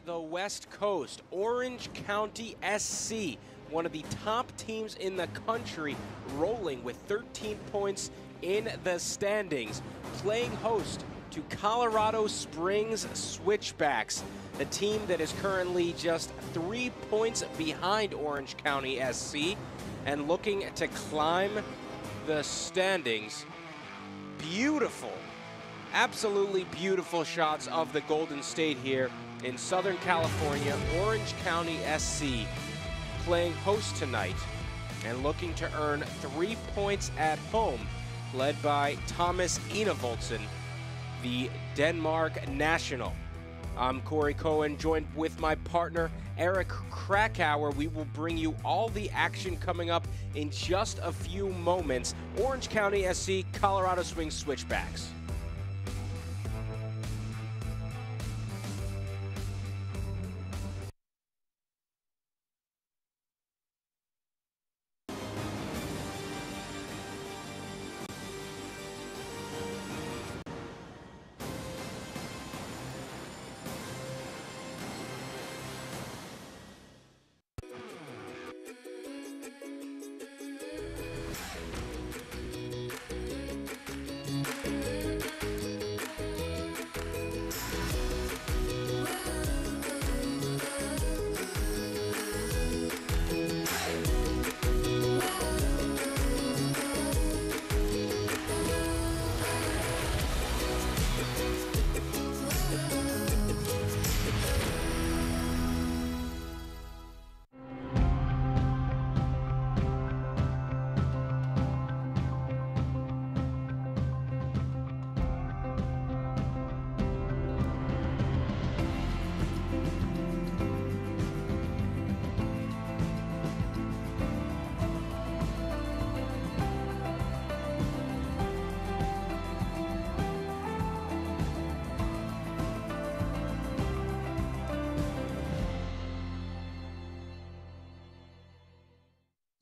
the West Coast, Orange County SC, one of the top teams in the country, rolling with 13 points in the standings, playing host to Colorado Springs Switchbacks, the team that is currently just 3 points behind Orange County SC and looking to climb the standings. Beautiful, absolutely beautiful shots of the Golden State here in Southern California. Orange County SC playing host tonight and looking to earn 3 points at home, led by Thomas Enevoldsen, the Denmark national. I'm Corey Cohen, joined with my partner, Eric Krakauer. We will bring you all the action coming up in just a few moments. Orange County SC, Colorado Springs Switchbacks.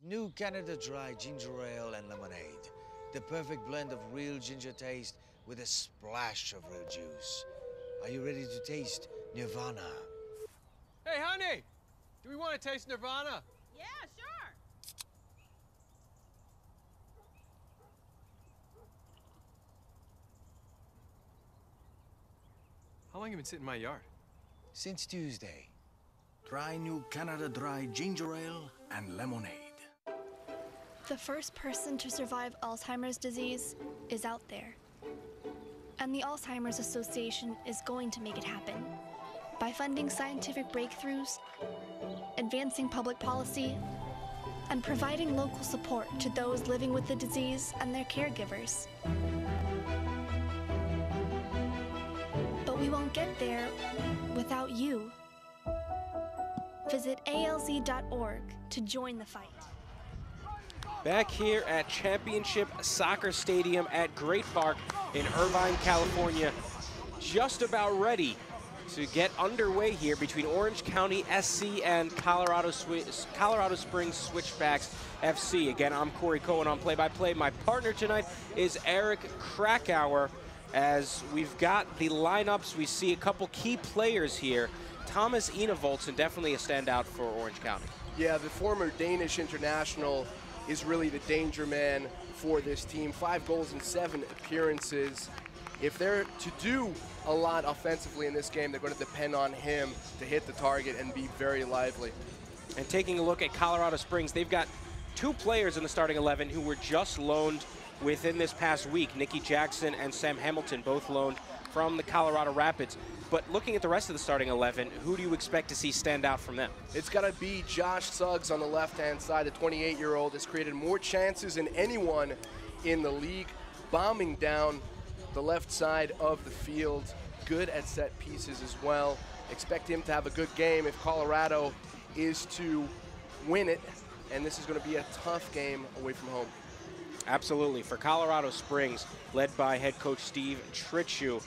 New Canada Dry Ginger Ale and Lemonade. The perfect blend of real ginger taste with a splash of real juice. Are you ready to taste Nirvana? Hey, honey! Do we want to taste Nirvana? Yeah, sure. How long have you been sitting in my yard? Since Tuesday. Try New Canada Dry Ginger Ale and Lemonade. The first person to survive Alzheimer's disease is out there. And the Alzheimer's Association is going to make it happen by funding scientific breakthroughs, advancing public policy, and providing local support to those living with the disease and their caregivers. But we won't get there without you. Visit alz.org to join the fight. Back here at Championship Soccer Stadium at Great Park in Irvine, California, just about ready to get underway here between Orange County SC and Colorado Springs Switchbacks FC. Again, I'm Corey Cohen on play-by-play. My partner tonight is Eric Krakauer. As we've got the lineups, we see a couple key players here. Thomas Enevoldsen, definitely a standout for Orange County. Yeah, the former Danish international is really the danger man for this team. 5 goals in 7 appearances. If they're to do a lot offensively in this game, they're going to depend on him to hit the target and be very lively. And taking a look at Colorado Springs, they've got 2 players in the starting 11 who were just loaned within this past week. Nicky Jackson and Sam Hamilton, both loaned from the Colorado Rapids. But looking at the rest of the starting 11, who do you expect to see stand out from them? It's got to be Josh Suggs on the left-hand side. The 28-year-old has created more chances than anyone in the league, bombing down the left side of the field. Good at set pieces as well. Expect him to have a good game if Colorado is to win it, and this is going to be a tough game away from home. Absolutely. For Colorado Springs, led by head coach Steve Tritchu,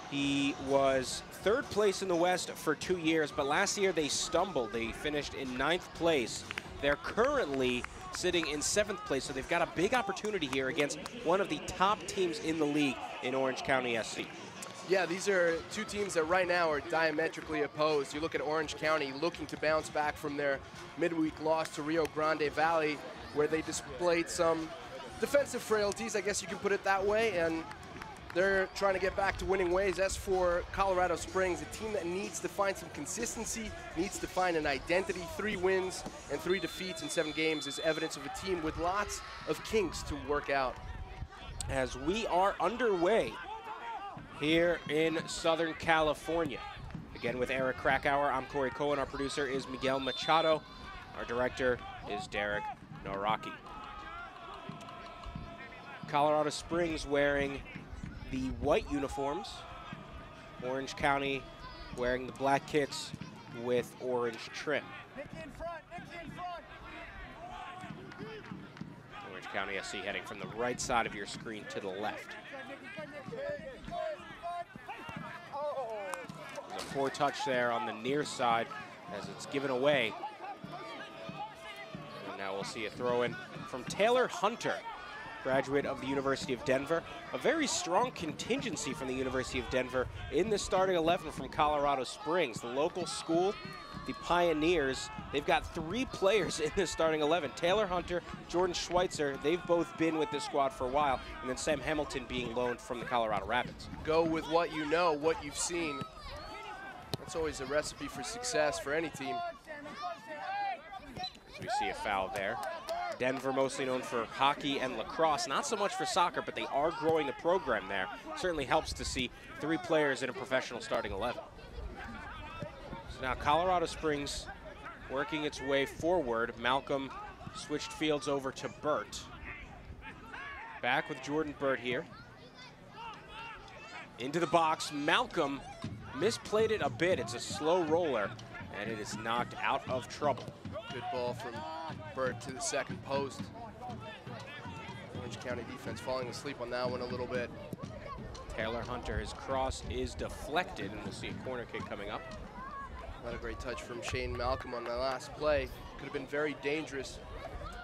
he was 3rd place in the West for 2 years, but last year they stumbled. They finished in 9th place. They're currently sitting in 7th place, so they've got a big opportunity here against one of the top teams in the league in Orange County SC. Yeah, these are two teams that right now are diametrically opposed. You look at Orange County looking to bounce back from their midweek loss to Rio Grande Valley, where they displayed some defensive frailties, I guess you can put it that way, and they're trying to get back to winning ways. As for Colorado Springs, a team that needs to find some consistency, needs to find an identity. 3 wins and 3 defeats in 7 games is evidence of a team with lots of kinks to work out. As we are underway here in Southern California. Again with Eric Krakauer, I'm Corey Cohen. Our producer is Miguel Machado. Our director is Derek Noraki. Colorado Springs wearing the white uniforms. Orange County wearing the black kits with orange trim. Orange County SC heading from the right side of your screen to the left. There's a 4-touch there on the near side as it's given away. And now we'll see a throw in from Taylor Hunter, graduate of the University of Denver. A very strong contingency from the University of Denver in the starting 11 from Colorado Springs. The local school, the Pioneers, they've got 3 players in the starting 11. Taylor Hunter, Jordan Schweitzer, they've both been with this squad for a while, and then Sam Hamilton being loaned from the Colorado Rapids. Go with what you know, what you've seen. That's always a recipe for success for any team. As we see a foul there. Denver mostly known for hockey and lacrosse, not so much for soccer, but they are growing the program there. Certainly helps to see 3 players in a professional starting 11. So now Colorado Springs working its way forward. Malcolm switched fields over to Burt. Back with Jordan Burt here. Into the box, Malcolm misplayed it a bit. It's a slow roller, and it is knocked out of trouble. Good ball from Burt to the second post. Orange County defense falling asleep on that one a little bit. Taylor Hunter, his cross is deflected, and we'll see a corner kick coming up. Not a great touch from Shane Malcolm on the last play. Could have been very dangerous.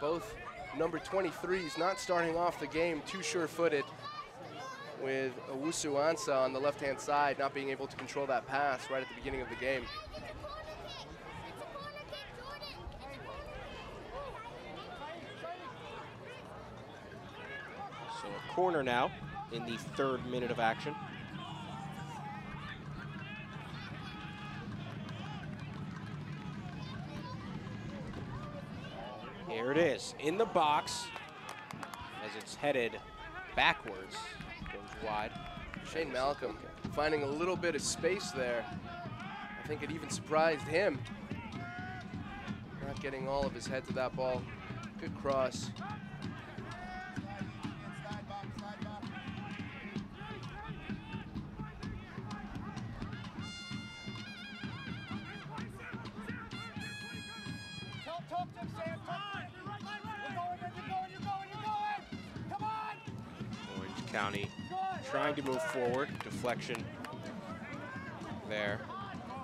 Both number 23s not starting off the game too sure-footed, with Owusu Ansa on the left-hand side not being able to control that pass right at the beginning of the game. So a corner now in the 3rd minute of action. Here it is, in the box, as it's headed backwards, goes wide. Shane Malcolm finding a little bit of space there. I think it even surprised him. Not getting all of his head to that ball. Good cross. Orange County trying to move forward. Deflection there.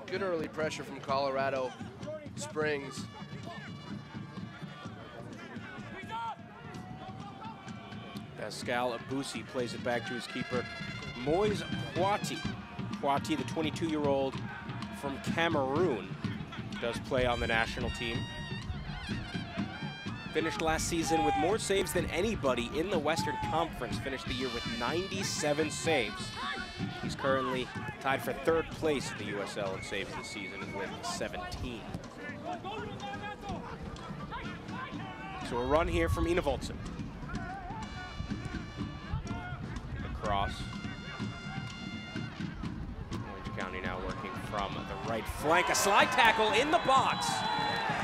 Good early pressure from Colorado Springs. Pascal Abusi plays it back to his keeper, Moise Poiti. Poiti, the 22-year-old from Cameroon, does play on the national team. Finished last season with more saves than anybody in the Western Conference. Finished the year with 97 saves. He's currently tied for 3rd place in the USL in saves this season with 17. So a run here from Enevoldsen. Across. Orange County now working from the right flank. A slide tackle in the box.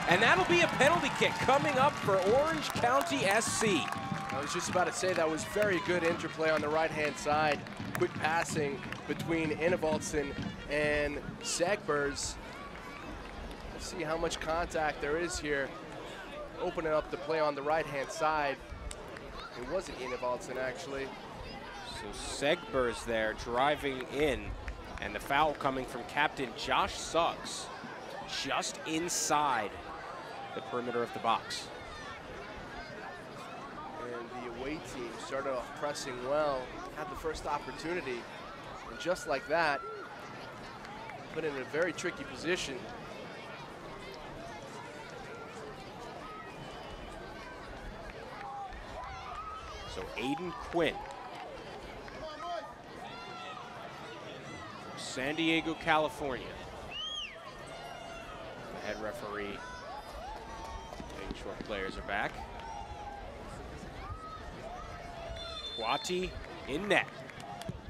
And that'll be a penalty kick coming up for Orange County SC. I was just about to say that was very good interplay on the right-hand side. Quick passing between Enevoldsen and Segbers. Let's see how much contact there is here. Opening up the play on the right-hand side. It wasn't Enevoldsen, actually. So Segbers there driving in, and the foul coming from captain Josh Suggs, just inside the perimeter of the box. And the away team started off pressing well, had the first opportunity, And just like that, put in a very tricky position. So Aiden Quinn, San Diego, California. The head referee making sure players are back. Kwati in net.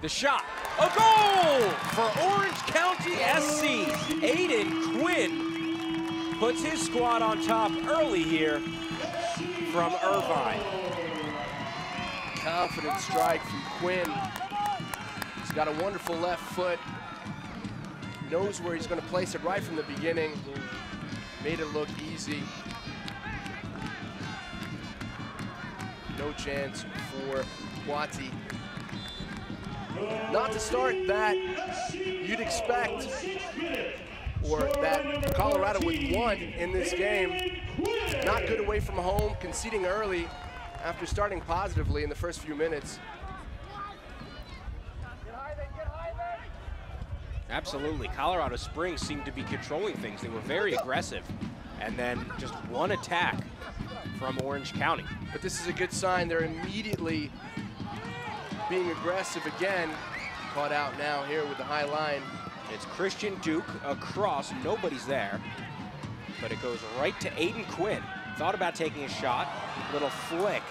The shot, a goal for Orange County SC. Aiden Quinn puts his squad on top early here from Irvine. Confident strike from Quinn. He's got a wonderful left foot. Knows where he's going to place it right from the beginning. Made it look easy. No chance for Kwati. Not the start that you'd expect, or that Colorado would want in this game. Not good away from home, conceding early after starting positively in the first few minutes. Absolutely, Colorado Springs seemed to be controlling things. They were very aggressive, and then just one attack from Orange County. But this is a good sign. They're immediately being aggressive again. Caught out now here with the high line. It's Christian Duke across, nobody's there, but it goes right to Aiden Quinn. Thought about taking a shot, little flick,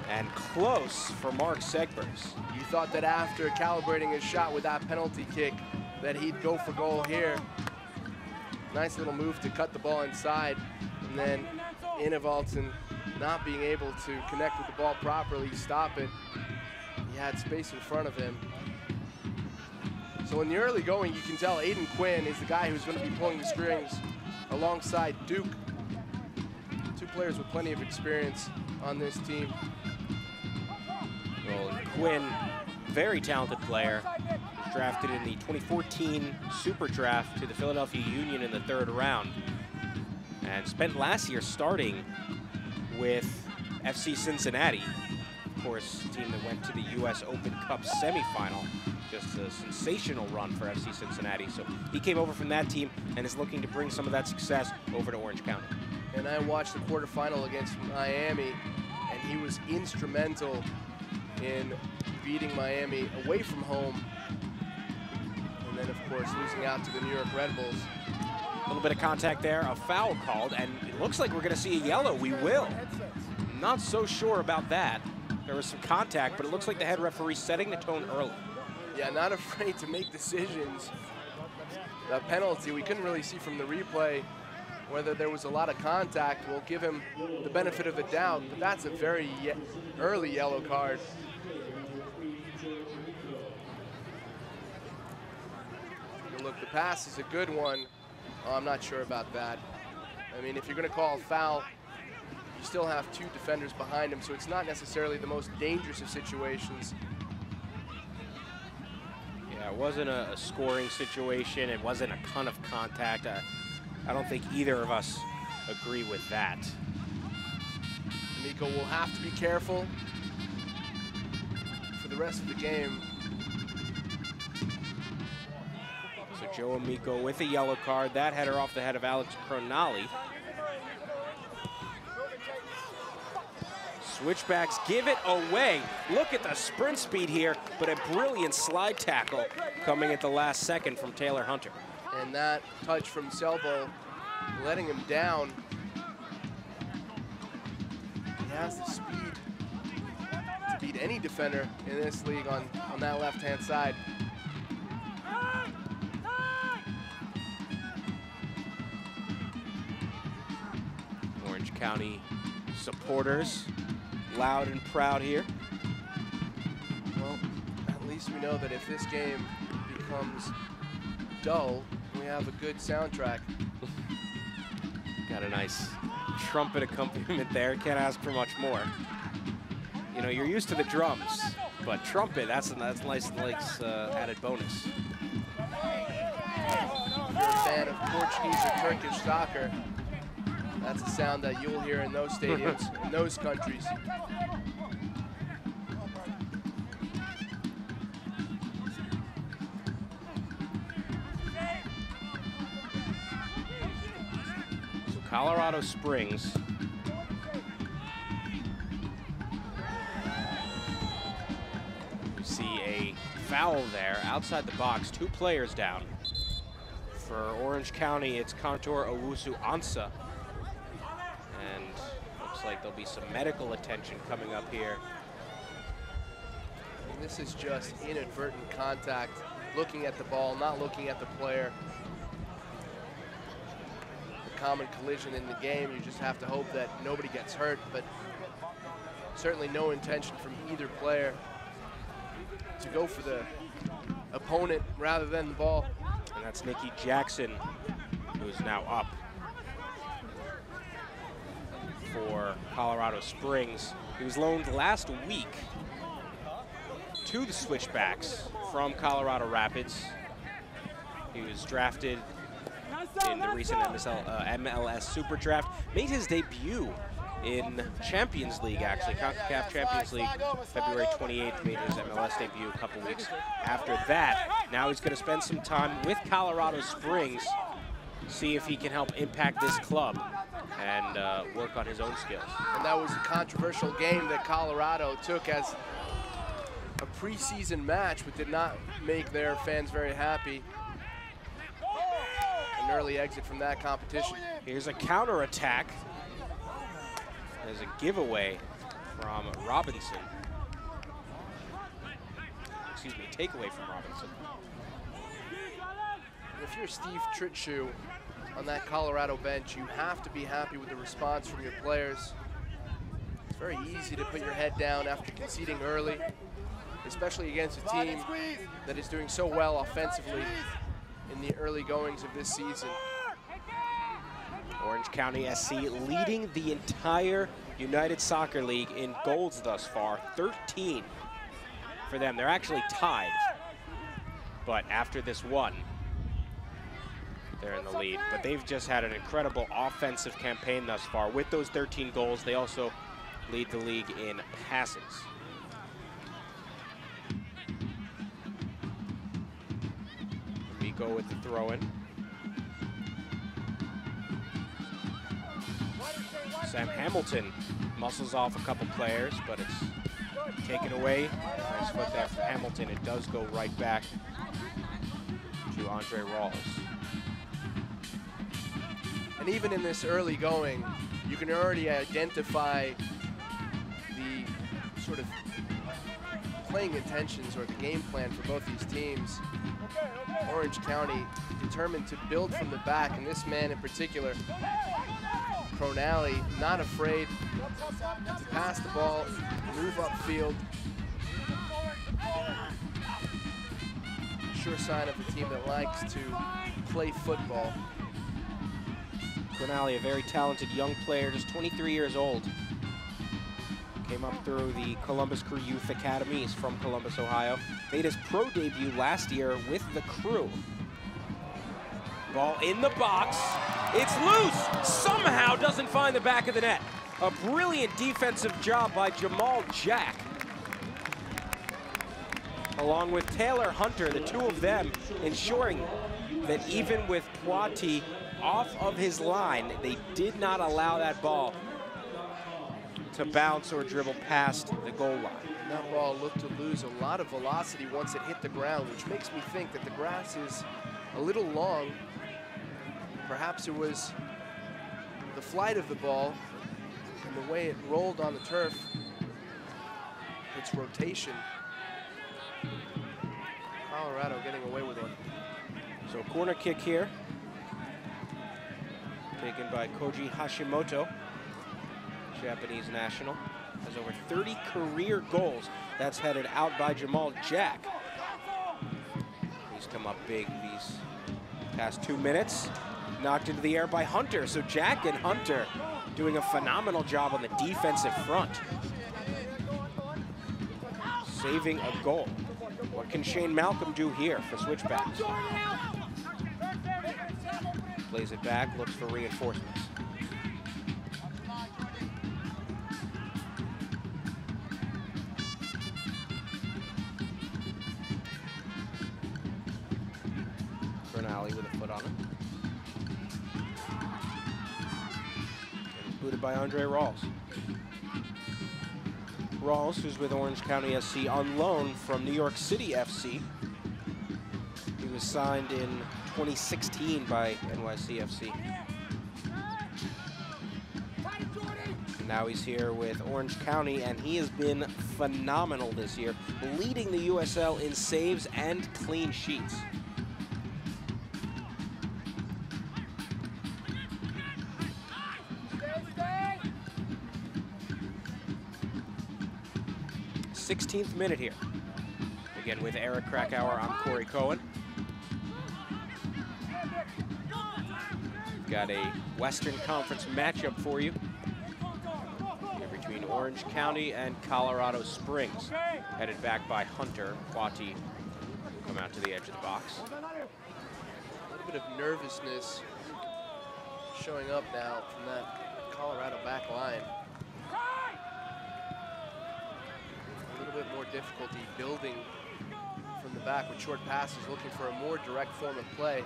and close for Mark Segbers. You thought that after calibrating his shot with that penalty kick that he'd go for goal here. Nice little move to cut the ball inside, and then Innevalton not being able to connect with the ball properly, stop it. He had space in front of him. So in the early going, you can tell Aiden Quinn is the guy who's going to be pulling the strings alongside Duke. Two players with plenty of experience on this team. Well, Quinn, very talented player, drafted in the 2014 Super Draft to the Philadelphia Union in the 3rd round, and spent last year starting with FC Cincinnati, of course, a team that went to the U.S. Open Cup semifinal. Just a sensational run for FC Cincinnati. So he came over from that team and is looking to bring some of that success over to Orange County. And I watched the quarterfinal against Miami, and he was instrumental in beating Miami away from home. And then, of course, losing out to the New York Red Bulls. A little bit of contact there, a foul called, and it looks like we're going to see a yellow. We will. Not so sure about that. There was some contact, but it looks like the head referee setting the tone early. Yeah, not afraid to make decisions. The penalty, we couldn't really see from the replay whether there was a lot of contact. We'll give him the benefit of the doubt, but that's a very early yellow card. Look, the pass is a good one. Oh, I'm not sure about that. I mean, if you're going to call a foul, you still have 2 defenders behind him, so it's not necessarily the most dangerous of situations. Yeah, it wasn't a scoring situation. It wasn't a ton of contact. I don't think either of us agree with that. Nico will have to be careful for the rest of the game. So Joe Amico with a yellow card. That header off the head of Alex Cronali. Switchbacks give it away. Look at the sprint speed here, but a brilliant slide tackle coming at the last second from Taylor Hunter. And that touch from Selbo, letting him down. He has the speed to beat any defender in this league on that left-hand side. Orange County supporters, loud and proud here. Well, at least we know that if this game becomes dull, we have a good soundtrack. Got a nice trumpet accompaniment there. Can't ask for much more. You know, you're used to the drums, but trumpet, that's a nice added bonus. If you're a fan of Portuguese or Turkish soccer, that's a sound that you'll hear in those stadiums, in those countries. Colorado Springs. You see a foul there outside the box, 2 players down. For Orange County, it's Contour Owusu Ansa. And looks like there'll be some medical attention coming up here. And this is just inadvertent contact, looking at the ball, not looking at the player. A common collision in the game. You just have to hope that nobody gets hurt, but certainly no intention from either player to go for the opponent rather than the ball. And that's Nikki Jackson, who's now up for Colorado Springs. He was loaned last week to the Switchbacks from Colorado Rapids. He was drafted in the recent MLS Super Draft. Made his debut in Champions League, actually. CONCACAF Champions League, February 28th, made his MLS debut a couple weeks after that. Now he's going to spend some time with Colorado Springs, see if he can help impact this club and work on his own skills. And that was a controversial game that Colorado took as a preseason match, but did not make their fans very happy. An early exit from that competition. Here's a counterattack. There's a giveaway from Robinson. Excuse me, takeaway from Robinson. If you're Steve Tritschu on that Colorado bench, you have to be happy with the response from your players. It's very easy to put your head down after conceding early, especially against a team that is doing so well offensively in the early goings of this season. Orange County SC leading the entire United Soccer League in goals thus far, 13 for them. They're actually tied, but after this one, they're in the lead. But they've just had an incredible offensive campaign thus far. With those 13 goals, they also lead the league in passes. We go with the throw-in. Sam Hamilton muscles off a couple players, but it's taken away. Nice foot there from Hamilton. It does go right back to Andre Rawls. And even in this early going, you can already identify the sort of playing intentions or the game plan for both these teams. Orange County determined to build from the back, and this man in particular, Pronali, not afraid to pass the ball, move upfield. Sure sign of a team that likes to play football. Pronali, a very talented young player, just 23 years old. Came up through the Columbus Crew Youth Academy. He's from Columbus, Ohio. Made his pro debut last year with the Crew. Ball in the box. It's loose. Somehow doesn't find the back of the net. A brilliant defensive job by Jamal Jack. Along with Taylor Hunter, the two of them ensuring that even with Poiti off of his line, they did not allow that ball to bounce or dribble past the goal line. That ball looked to lose a lot of velocity once it hit the ground, which makes me think that the grass is a little long. Perhaps it was the flight of the ball and the way it rolled on the turf, its rotation. Colorado getting away with one. So corner kick here, taken by Koji Hashimoto, Japanese national. Has over 30 career goals. That's headed out by Jamal Jack. He's come up big these past 2 minutes. Knocked into the air by Hunter. So Jack and Hunter doing a phenomenal job on the defensive front. Saving a goal. What can Shane Malcolm do here for Switchbacks? Plays it back, looks for reinforcements. Bernali with a foot on it. booted by Andre Rawls. Rawls, who's with Orange County SC on loan from New York City FC. He was signed in 2016 by NYCFC. Now he's here with Orange County, and he has been phenomenal this year, leading the USL in saves and clean sheets. .16th minute here. Again with Eric Krakauer, I'm Corey Cohen. We've got a Western Conference matchup for you. Between Orange County and Colorado Springs. Headed back by Hunter. Quati come out to the edge of the box. A little bit of nervousness showing up now from that Colorado back line. A little bit more difficulty building from the back with short passes, looking for a more direct form of play.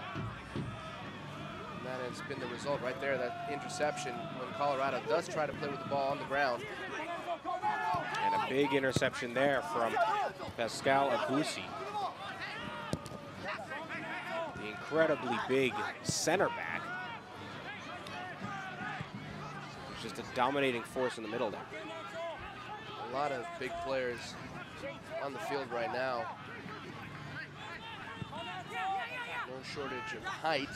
And that has been the result right there, that interception when Colorado does try to play with the ball on the ground. And a big interception there from Pascal Abusi. The incredibly big center back. Just a dominating force in the middle there. A lot of big players on the field right now. No shortage of height.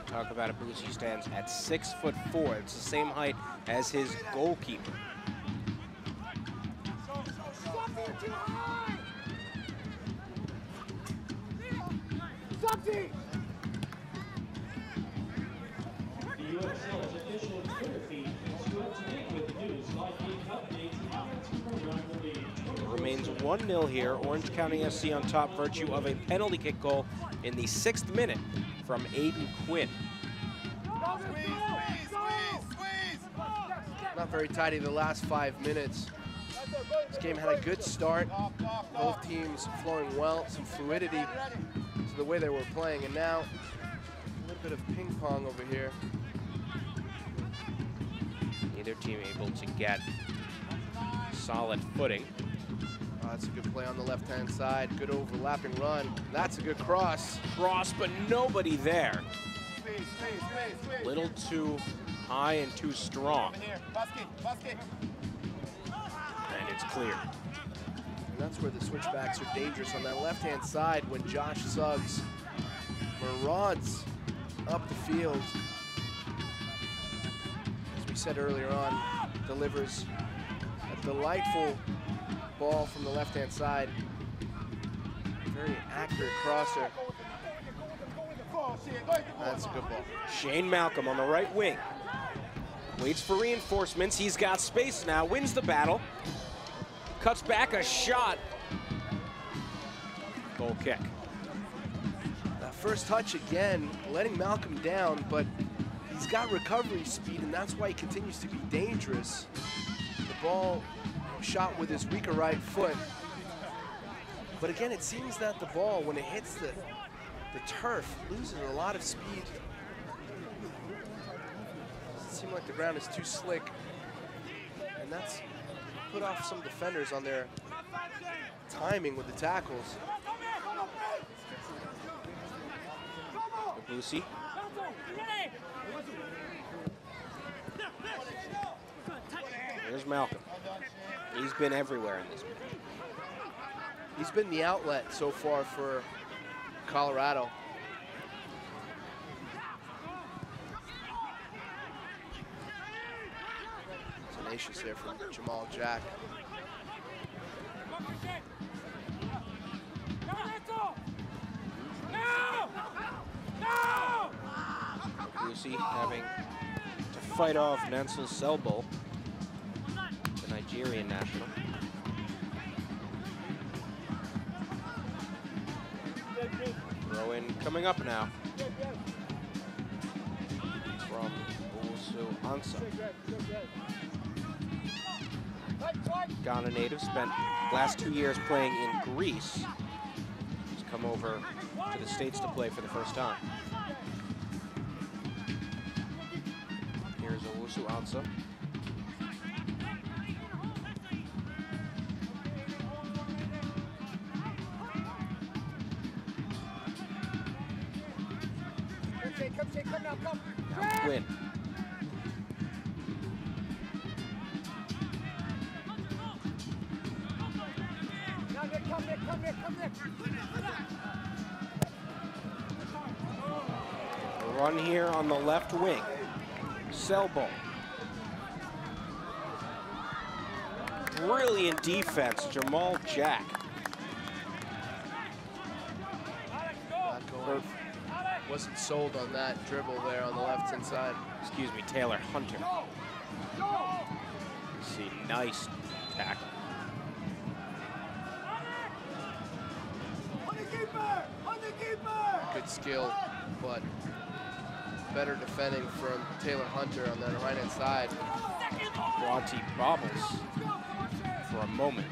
Talk about Abusi, he stands at 6'4". It's the same height as his goalkeeper. Remains 1-0 here. Orange County SC on top, virtue of a penalty kick goal in the 6th minute from Aiden Quinn. Not very tidy the last 5 minutes. This game had a good start. Both teams flowing well, some fluidity to the way they were playing, and now a little bit of ping pong over here. Neither team able to get solid footing. That's a good play on the left-hand side. Good overlapping run. That's a good cross. Cross, but nobody there. Little too high and too strong. And it's clear. And that's where the switchbacks are dangerous on that left-hand side when Josh Suggs marauds up the field. As we said earlier on, delivers a delightful ball from the left-hand side. Very accurate crosser. That's a good ball. Shane Malcolm on the right wing. Waits for reinforcements. He's got space now. Wins the battle. Cuts back a shot. Goal kick. That first touch again, letting Malcolm down, but he's got recovery speed, and that's why he continues to be dangerous. The ball shot with his weaker right foot. But again, it seems that the ball, when it hits the turf, loses a lot of speed. It seems like the ground is too slick, and that's put off some defenders on their timing with the tackles. Abusi. Here's Malcolm. He's been everywhere in this match. He's been the outlet so far for Colorado. Tenacious there from Jamal Jack. Abusi having to fight off Nansel Selbo, the Nigerian national. Throw in coming up now from Owusu Ansah. Ghana native, spent last 2 years playing in Greece. He's come over to the States to play for the first time. Here's Owusu Ansah. Now Quinn. A run here on the left wing. Selbo. Brilliant defense, Jamal Jack. Wasn't sold on that dribble there on the left-hand side. Excuse me, Taylor Hunter. See, nice tackle. Good skill, but better defending from Taylor Hunter on that right-hand side. Bronte bobbles for a moment.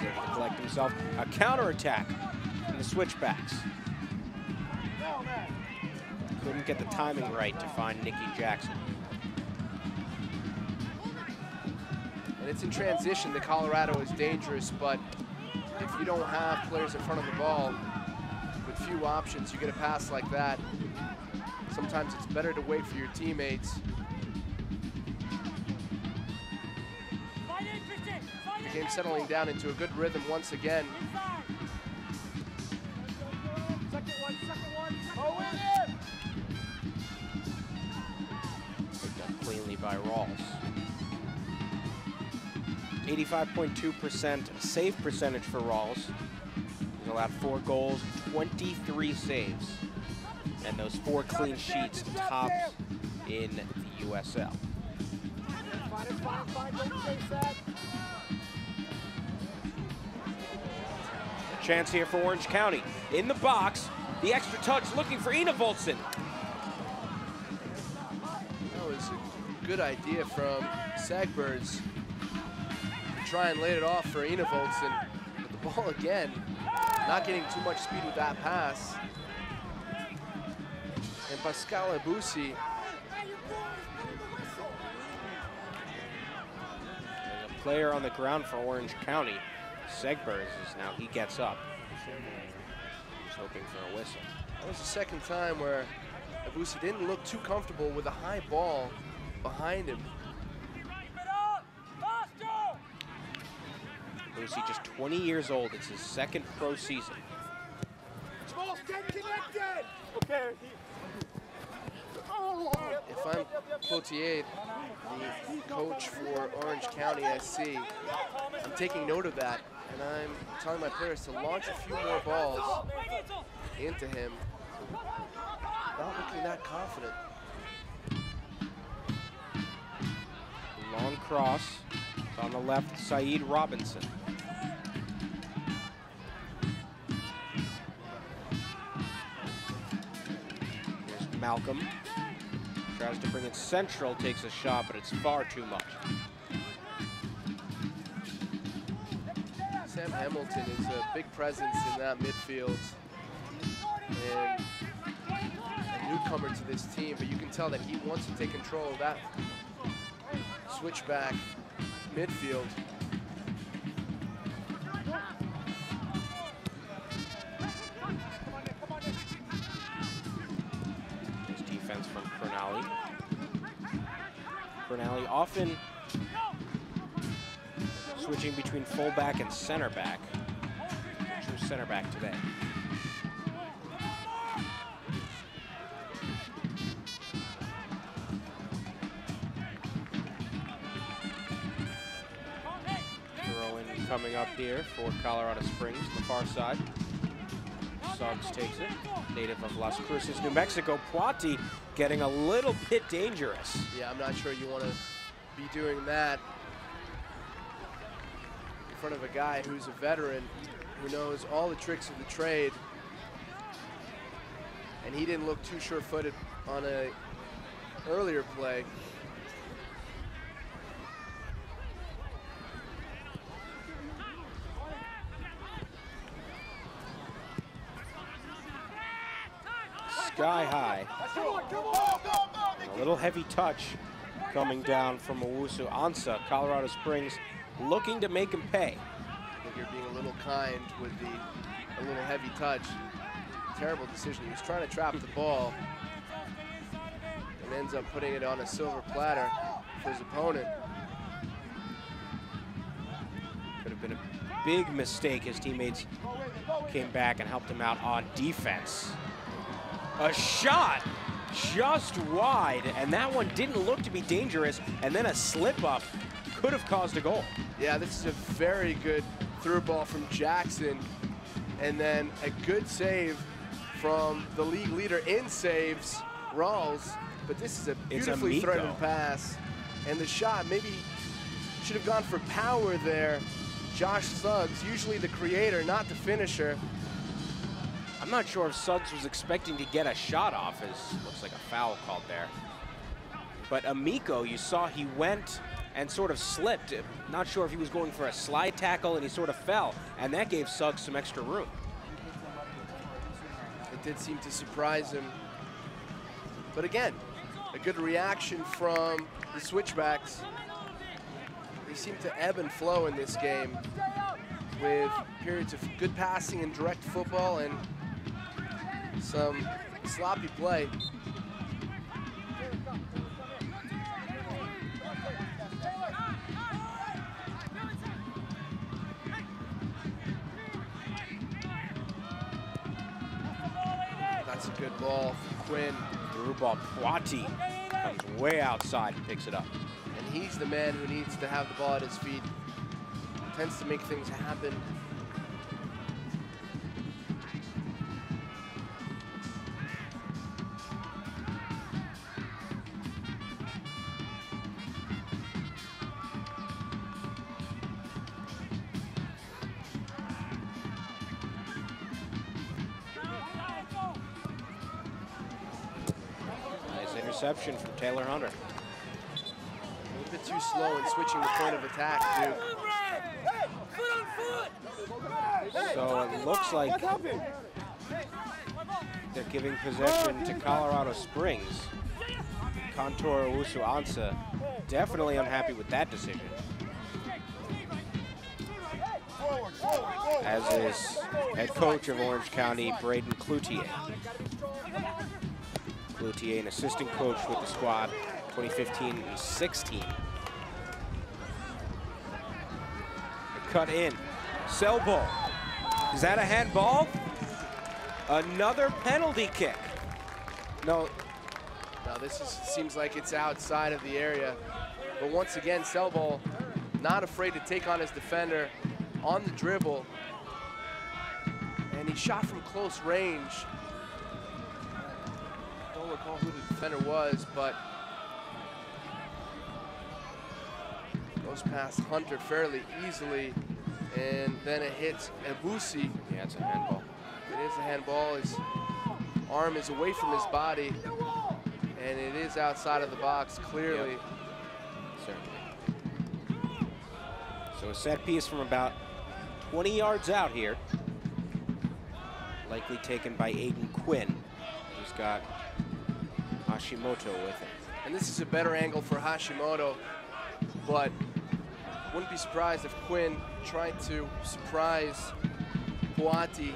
He's able to collect himself. A counterattack from the Switchbacks. Couldn't get the timing right to find Nicky Jackson. And it's in transition that Colorado is dangerous, but if you don't have players in front of the ball with few options, you get a pass like that. Sometimes it's better to wait for your teammates. The game settling down into a good rhythm once again. Cleanly by Rawls. 85.2% save percentage for Rawls. He's allowed 4 goals, 23 saves, and those 4 clean sheets tops in the USL. A chance here for Orange County. In the box, the extra touch looking for Ina Voltson. Good idea from Sagbers to try and lay it off for Ina Voltson. But the ball again, not getting too much speed with that pass. And Pascal Abusi. There's a player on the ground for Orange County. Sagbers is now, he gets up. He's hoping for a whistle. That was the second time where Abusi didn't look too comfortable with a high ball behind him. Lucy, just 20 years old. It's his second pro season. If I'm Cloutier, the coach for Orange County SC, I'm taking note of that, and I'm telling my players to launch a few more balls into him. Not looking that confident. Long cross. It's on the left, Saeed Robinson. Here's Malcolm. Tries to bring it central, takes a shot, but it's far too much. Sam Hamilton is a big presence in that midfield. And a newcomer to this team, but you can tell that he wants to take control of that switchback midfield. Nice defense from Pernali. Pernali often switching between fullback and center back. True center back today. Coming up here for Colorado Springs, the far side. Suggs takes it. Native of Las Cruces, New Mexico. Prati getting a little bit dangerous. Yeah, I'm not sure you want to be doing that in front of a guy who's a veteran, who knows all the tricks of the trade. And he didn't look too sure-footed on an earlier play. sky high. A little heavy touch coming down from Owusu Ansah. Colorado Springs looking to make him pay. I think you're being a little kind with a little heavy touch. Terrible decision. He was trying to trap the ball and ends up putting it on a silver platter for his opponent. Could have been a big mistake. His teammates came back and helped him out on defense. A shot just wide, and that one didn't look to be dangerous, and then a slip up could have caused a goal. Yeah, this is a very good through ball from Jackson, and then a good save from the league leader in saves, Rawls. But this is a beautifully threaded pass, and the shot maybe should have gone for power there. Josh Suggs, usually the creator, not the finisher. I'm not sure if Suggs was expecting to get a shot off, as looks like a foul called there. But Amico, you saw he went and sort of slipped. Not sure if he was going for a slide tackle, and he sort of fell, and that gave Suggs some extra room. It did seem to surprise him. But again, a good reaction from the Switchbacks. They seem to ebb and flow in this game with periods of good passing and direct football and some sloppy play. That's a good ball from Quinn. Through ball, Poiti comes way outside and picks it up. And he's the man who needs to have the ball at his feet. Tends to make things happen. Interception from Taylor Hunter. A little bit too slow in switching the point of attack, Duke. So it looks like they're giving possession to Colorado Springs. Contour Owusu Ansah definitely unhappy with that decision. As is head coach of Orange County, Braden Cloutier. Cloutier, an assistant coach with the squad, 2015 and 16. Cut in. Selbo. Is that a handball? Another penalty kick. No. No, this seems like it's outside of the area. But once again, Selbo not afraid to take on his defender on the dribble. And he shot from close range. Don't recall who the defender was, but goes past Hunter fairly easily, and then it hits Ebusi. Yeah, it's a handball. It is a handball. His arm is away from his body, and it is outside of the box, clearly. Yep. Certainly. So a set piece from about 20 yards out here. Likely taken by Aiden Quinn, who's got Hashimoto with him. And this is a better angle for Hashimoto, but wouldn't be surprised if Quinn tried to surprise Poiti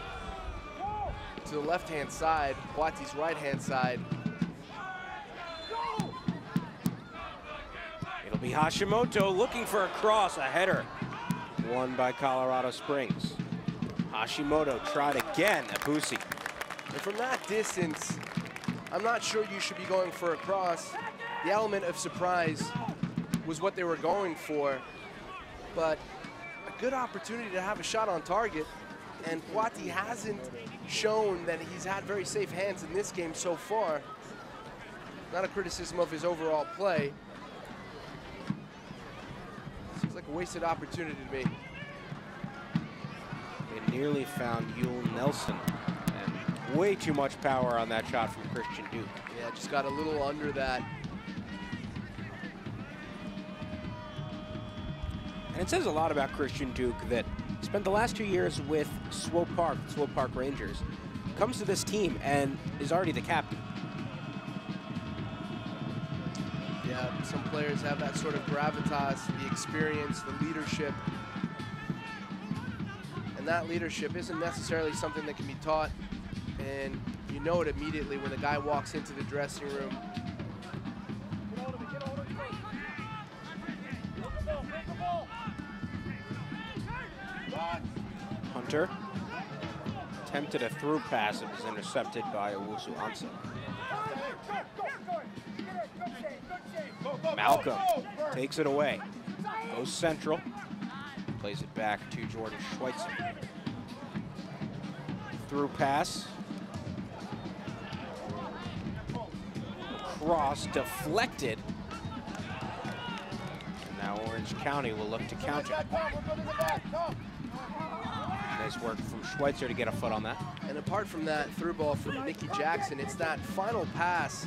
to the left-hand side, Poiti's right-hand side. It'll be Hashimoto looking for a cross, a header. Won by Colorado Springs. Hashimoto tried again, Ebusi. And from that distance, I'm not sure you should be going for a cross. The element of surprise was what they were going for, but a good opportunity to have a shot on target, and Poiti hasn't shown that he's had very safe hands in this game so far. Not a criticism of his overall play. Seems like a wasted opportunity to me. They nearly found Yul Nelson, and way too much power on that shot from Christian Duke. Yeah, just got a little under that. And it says a lot about Christian Duke that spent the last 2 years with Swope Park Rangers. comes to this team and is already the captain. Yeah, some players have that sort of gravitas, the experience, the leadership. And that leadership isn't necessarily something that can be taught, and you know it immediately when the guy walks into the dressing room. Hunter attempted a through pass. It was intercepted by Owusu Ansah. Malcolm takes it away. Goes central. Plays it back to Jordan Schweitzer. Through pass. Cross deflected. And now Orange County will look to counter. Nice work from Schweitzer to get a foot on that. And apart from that through ball from Nicky Jackson, it's that final pass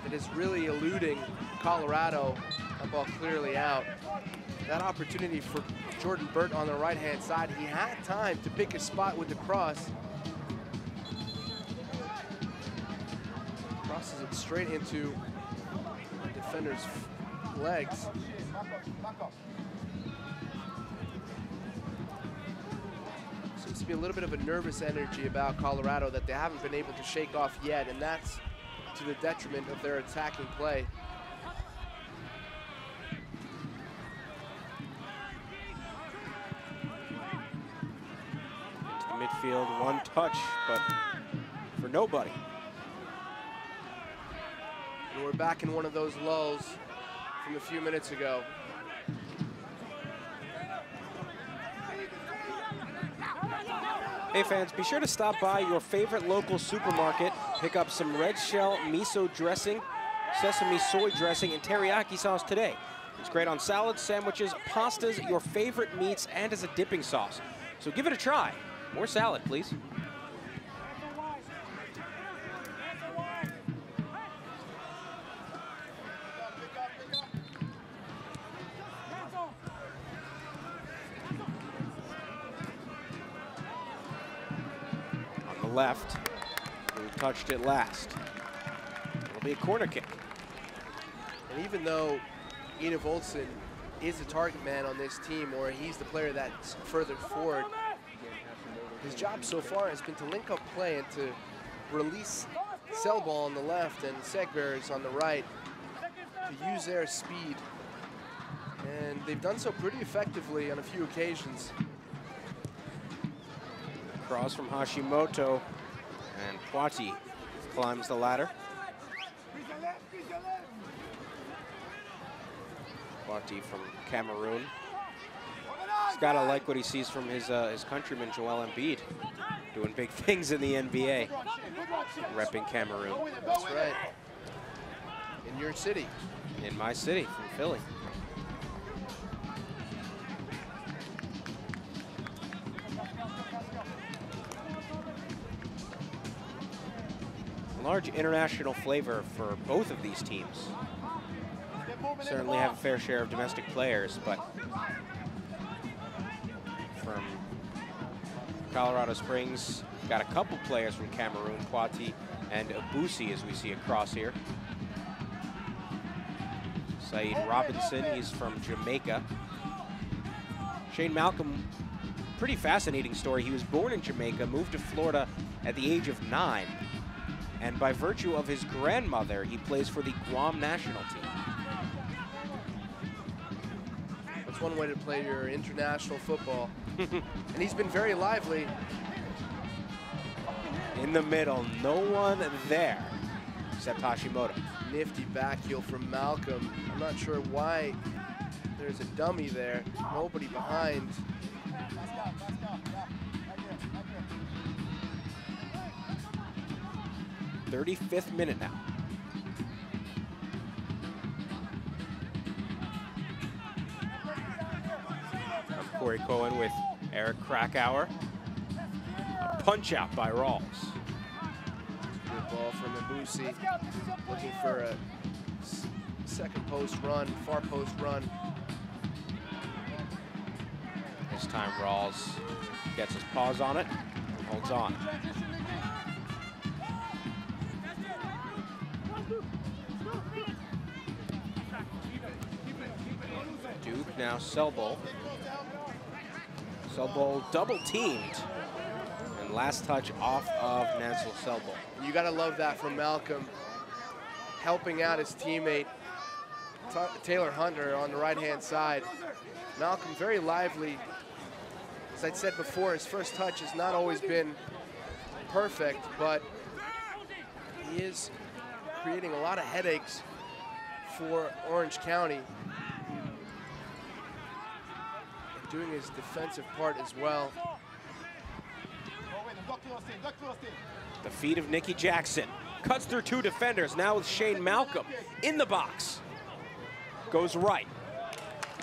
that is really eluding Colorado. That ball clearly out. That opportunity for Jordan Burt on the right-hand side. He had time to pick his spot with the cross. Crosses it straight into the defender's legs. Seems to be a little bit of a nervous energy about Colorado that they haven't been able to shake off yet, and that's to the detriment of their attacking play. Into the midfield, one touch, but for nobody. And we're back in one of those lulls from a few minutes ago. Hey fans, be sure to stop by your favorite local supermarket, pick up some red shell miso dressing, sesame soy dressing, and teriyaki sauce today. It's great on salads, sandwiches, pastas, your favorite meats, and as a dipping sauce. So give it a try. More salad, please. Left, who touched it last. It'll be a corner kick. And even though Enof Olsen is a target man on this team, or he's the player that's further forward, his job so far has been to link up play and to release Selball on the left and Segbergs on the right to use their speed. And they've done so pretty effectively on a few occasions. Cross from Hashimoto, and Poiti climbs the ladder. Poiti from Cameroon. He's got to like what he sees from his countryman Joel Embiid, doing big things in the NBA, repping Cameroon. That's right. In your city. In my city, from Philly. Large international flavor for both of these teams. Certainly have a fair share of domestic players, but from Colorado Springs, got a couple players from Cameroon, Poiti and Abusi, as we see across here. Saeed Robinson, he's from Jamaica. Shane Malcolm, pretty fascinating story. He was born in Jamaica, moved to Florida at the age of 9. And by virtue of his grandmother, he plays for the Guam national team. That's one way to play your international football. And he's been very lively. In the middle, no one there except Hashimoto. Nifty back heel from Malcolm. I'm not sure why there's a dummy there. Nobody behind. 35th minute now. I'm Corey Cohen with Eric Krakauer. A punch out by Rawls. Good ball from Abusi. Looking for a second post run, far post run. This time Rawls gets his paws on it and holds on. Duke, now Selbol. Selbol double teamed. And last touch off of Nancel Selbol. You gotta love that from Malcolm, helping out his teammate, Taylor Hunter, on the right-hand side. Malcolm very lively. As I said before, his first touch has not always been perfect, but he is creating a lot of headaches for Orange County. And doing his defensive part as well. The feet of Nicky Jackson. Cuts through two defenders, now with Shane Malcolm in the box. Goes right.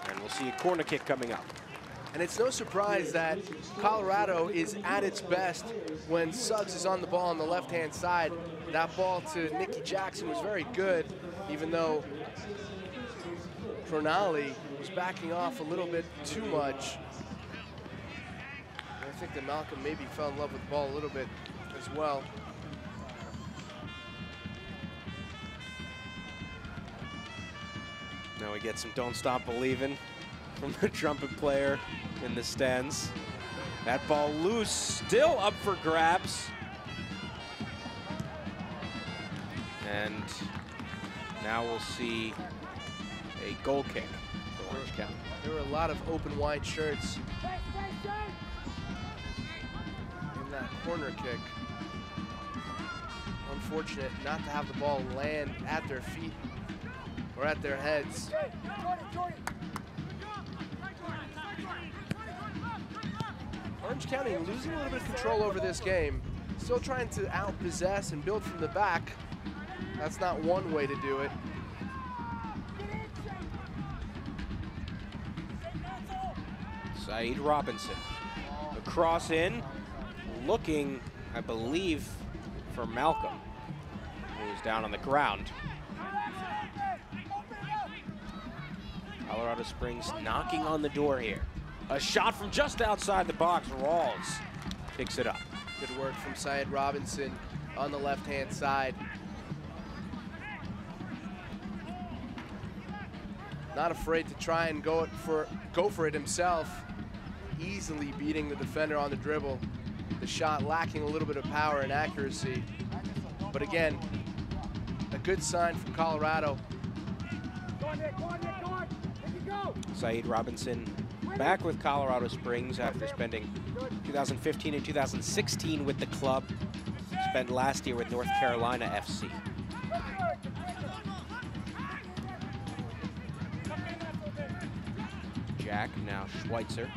And we'll see a corner kick coming up. And it's no surprise that Colorado is at its best when Suggs is on the ball on the left-hand side. That ball to Nicky Jackson was very good, even though Pronali was backing off a little bit too much. And I think that Malcolm maybe fell in love with the ball a little bit as well. Now we get some Don't Stop Believin' from the trumpet player in the stands. That ball loose, still up for grabs. And now we'll see a goal kick for Orange County. There were a lot of open wide shirts in that corner kick. Unfortunate not to have the ball land at their feet or at their heads. Orange County losing a little bit of control over this game. Still trying to outpossess and build from the back. That's not one way to do it. Saeed Robinson. The cross in, looking, I believe, for Malcolm, who's down on the ground. Colorado Springs knocking on the door here. A shot from just outside the box. Rawls picks it up. Good work from Saeed Robinson on the left-hand side. Not afraid to try and go for it himself. Easily beating the defender on the dribble. The shot lacking a little bit of power and accuracy. But again, a good sign from Colorado. Saeed Robinson back with Colorado Springs after spending 2015 and 2016 with the club. Spent last year with North Carolina FC. Jack, now Schweitzer.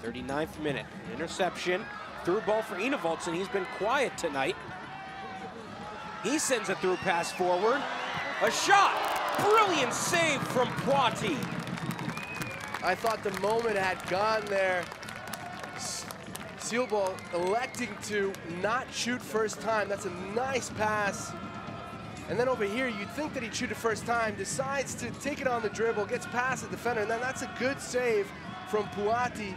39th minute, an interception. Through ball for Enevoldsen. He's been quiet tonight. He sends a through pass forward. A shot! Brilliant save from Poiti. I thought the moment had gone there. Selbol electing to not shoot first time. That's a nice pass. And then over here, you'd think that he'd shoot it first time, decides to take it on the dribble, gets past the defender, and then that's a good save from Poiti.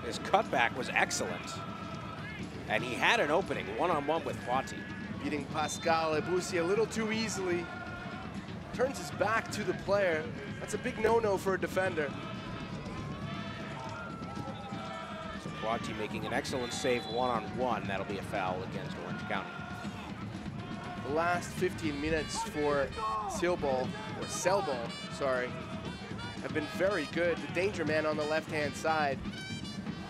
His cutback was excellent. And he had an opening, one-on-one with Poiti. Beating Pascal Ebousi a little too easily. Turns his back to the player. That's a big no-no for a defender. So Poiti making an excellent save one-on-one. That'll be a foul against Orange County. The last 15 minutes for Selbol, sorry, have been very good. The danger man on the left-hand side.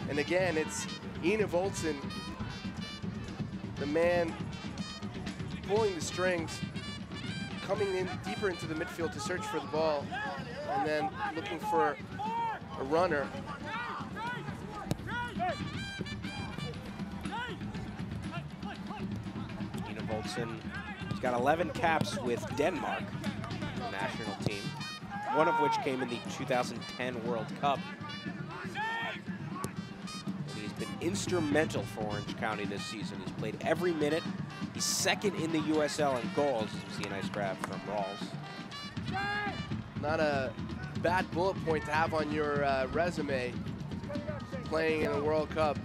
And again, it's Enevoldsen, the man pulling the strings, coming in deeper into the midfield to search for the ball, and then looking for a runner. Enevoldsen, he's got 11 caps with Denmark, the national team, one of which came in the 2010 World Cup. He's been instrumental for Orange County this season. He's played every minute. He's second in the USL in goals. You see a nice grab from Rawls. Not a bad bullet point to have on your resume, playing in a World Cup.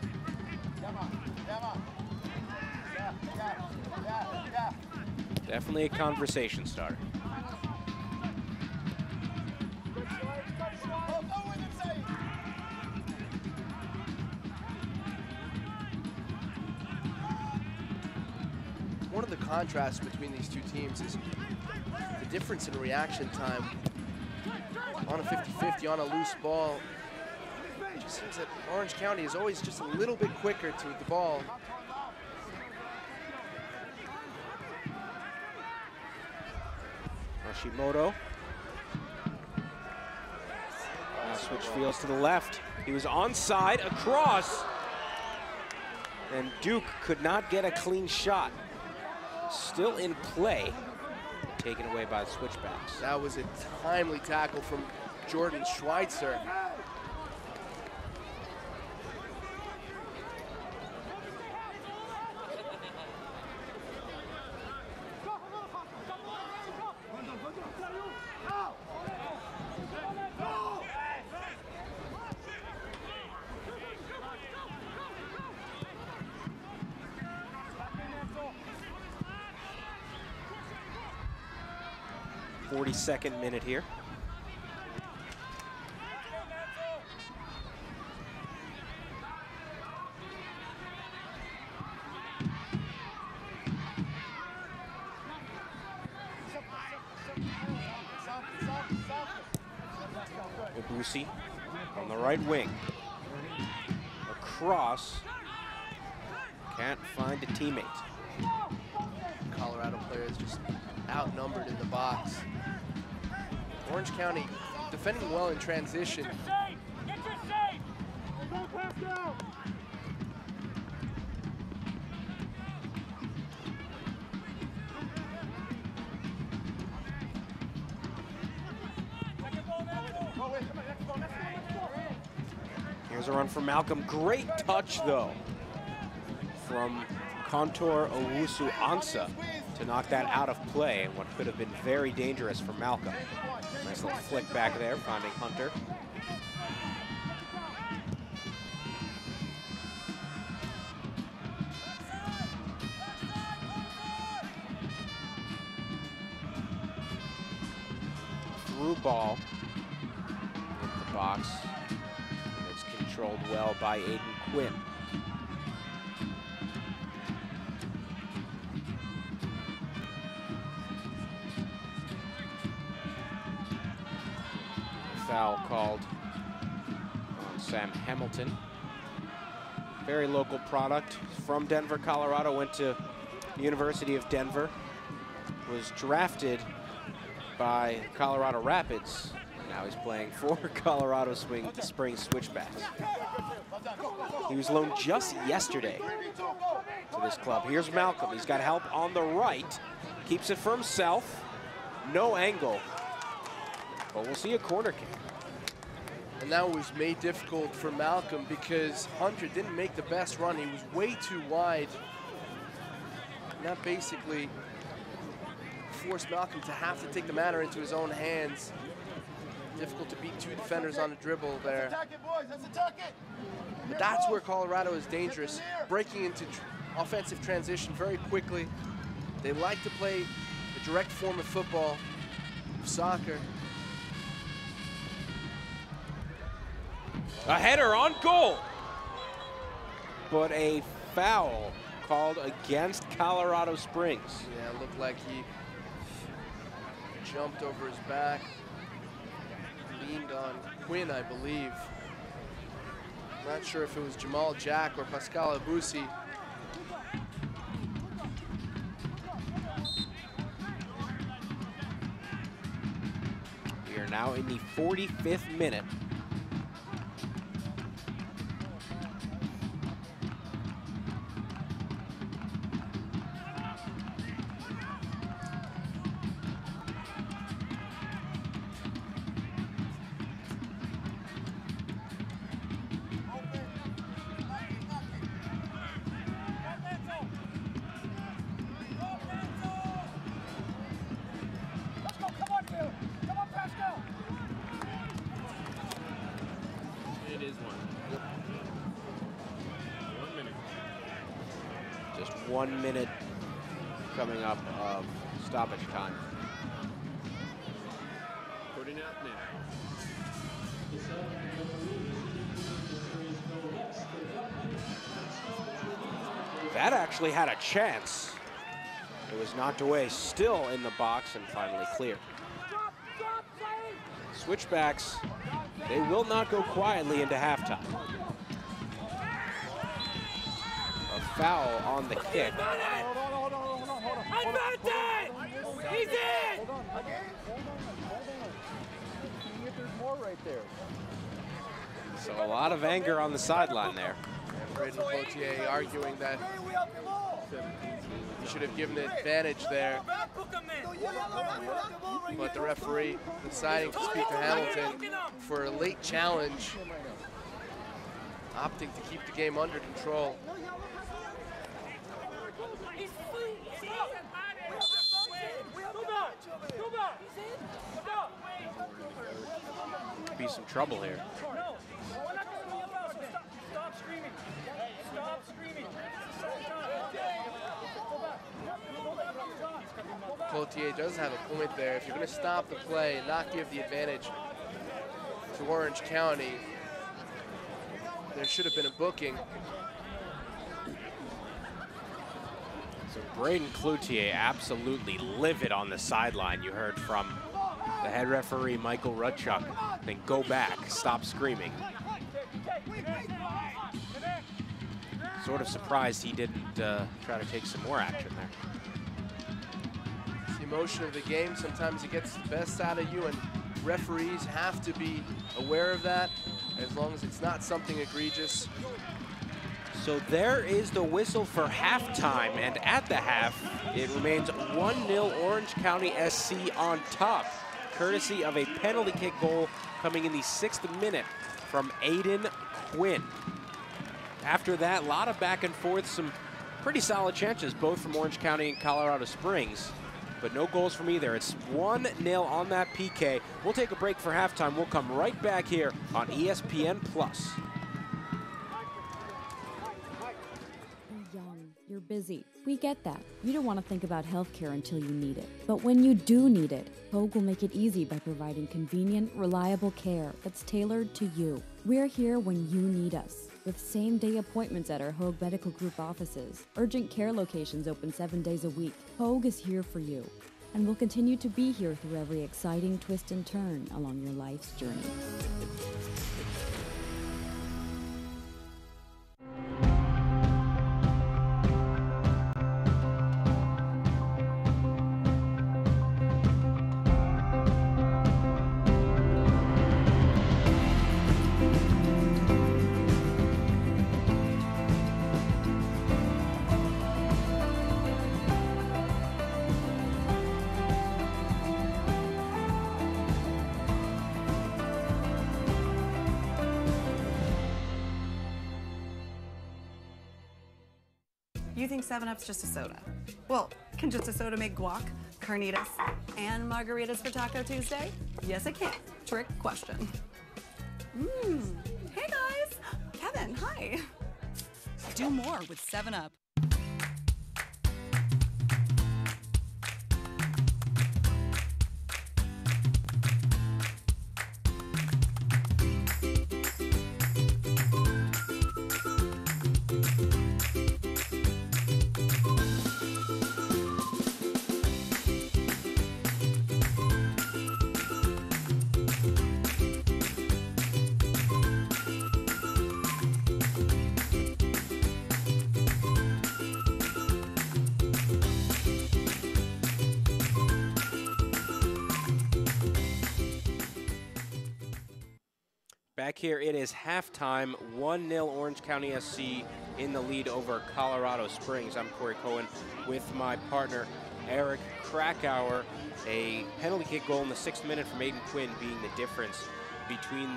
Definitely a conversation starter. One of the contrasts between these two teams is the difference in reaction time on a 50-50, on a loose ball. It just seems that Orange County is always just a little bit quicker to the ball. Hashimoto. Now switch fields to the left. He was onside, across. And Duke could not get a clean shot. Still in play, taken away by the Switchbacks. That was a timely tackle from Jordan Schweitzer. Second minute here. Obusi on the right wing. Across. Can't find a teammate. Colorado players just outnumbered in the box. Orange County defending well in transition. Here's a run from Malcolm. Great touch, though, from Contour Owusu Ansa to knock that out of play and what could have been very dangerous for Malcolm. Nice little flick back there, finding Hunter. Through ball in the box. And it's controlled well by Aiden Quinn. Foul called on Sam Hamilton. Very local product from Denver, Colorado. Went to the University of Denver. Was drafted by Colorado Rapids. Now he's playing for Colorado Spring Switchbacks. He was loaned just yesterday to this club. Here's Malcolm. He's got help on the right. Keeps it for himself. No angle. But we'll see a corner kick. And that was made difficult for Malcolm because Hunter didn't make the best run. He was way too wide. And that basically forced Malcolm to have to take the matter into his own hands. Difficult to beat two defenders on a dribble there. But that's where Colorado is dangerous, breaking into offensive transition very quickly. They like to play the direct form of football, of soccer. A header on goal. But a foul called against Colorado Springs. Yeah, it looked like he jumped over his back, leaned on Quinn, I believe. Not sure if it was Jamal Jack or Pascal Abusi. We are now in the 45th minute. Just 1 minute coming up of stoppage time. Putting it up now. That actually had a chance. It was knocked away, still in the box, and finally cleared. Switchbacks, they will not go quietly into halftime. A foul on the kick. He's in! So a lot of anger on the sideline there. And Braden Cloutier arguing that he should have given the advantage there. But the referee deciding to speak to Hamilton for a late challenge, opting to keep the game under control. Could be some trouble here. Stop screaming. Stop screaming. Cloutier does have a point there. If you're going to stop the play and not give the advantage to Orange County, there should have been a booking. So Braden Cloutier absolutely livid on the sideline. You heard from the head referee, Michael Rudchuk. Then go back, stop screaming. Sort of surprised he didn't try to take some more action there. It's the emotion of the game. Sometimes it gets the best out of you, and referees have to be aware of that, as long as it's not something egregious. So there is the whistle for halftime, and at the half, it remains 1-0 Orange County SC on top, courtesy of a penalty kick goal coming in the 6th minute from Aiden Quinn. After that, a lot of back and forth, some pretty solid chances, both from Orange County and Colorado Springs, but no goals from either. It's 1-0 on that PK. We'll take a break for halftime. We'll come right back here on ESPN+. You're busy. We get that. You don't want to think about healthcare until you need it. But when you do need it, Hoag will make it easy by providing convenient, reliable care that's tailored to you. We're here when you need us, with same-day appointments at our Hoag Medical Group offices. Urgent care locations open 7 days a week. Hoag is here for you, and will continue to be here through every exciting twist and turn along your life's journey. You think 7-Up's just a soda? Well, can just a soda make guac, carnitas, and margaritas for Taco Tuesday? Yes, it can. Trick question. Hey guys! Kevin, hi! Do more with 7-Up. Back here, it is halftime, 1-0 Orange County SC in the lead over Colorado Springs. I'm Corey Cohen with my partner, Eric Krakauer. A penalty kick goal in the 6th minute from Aiden Quinn being the difference between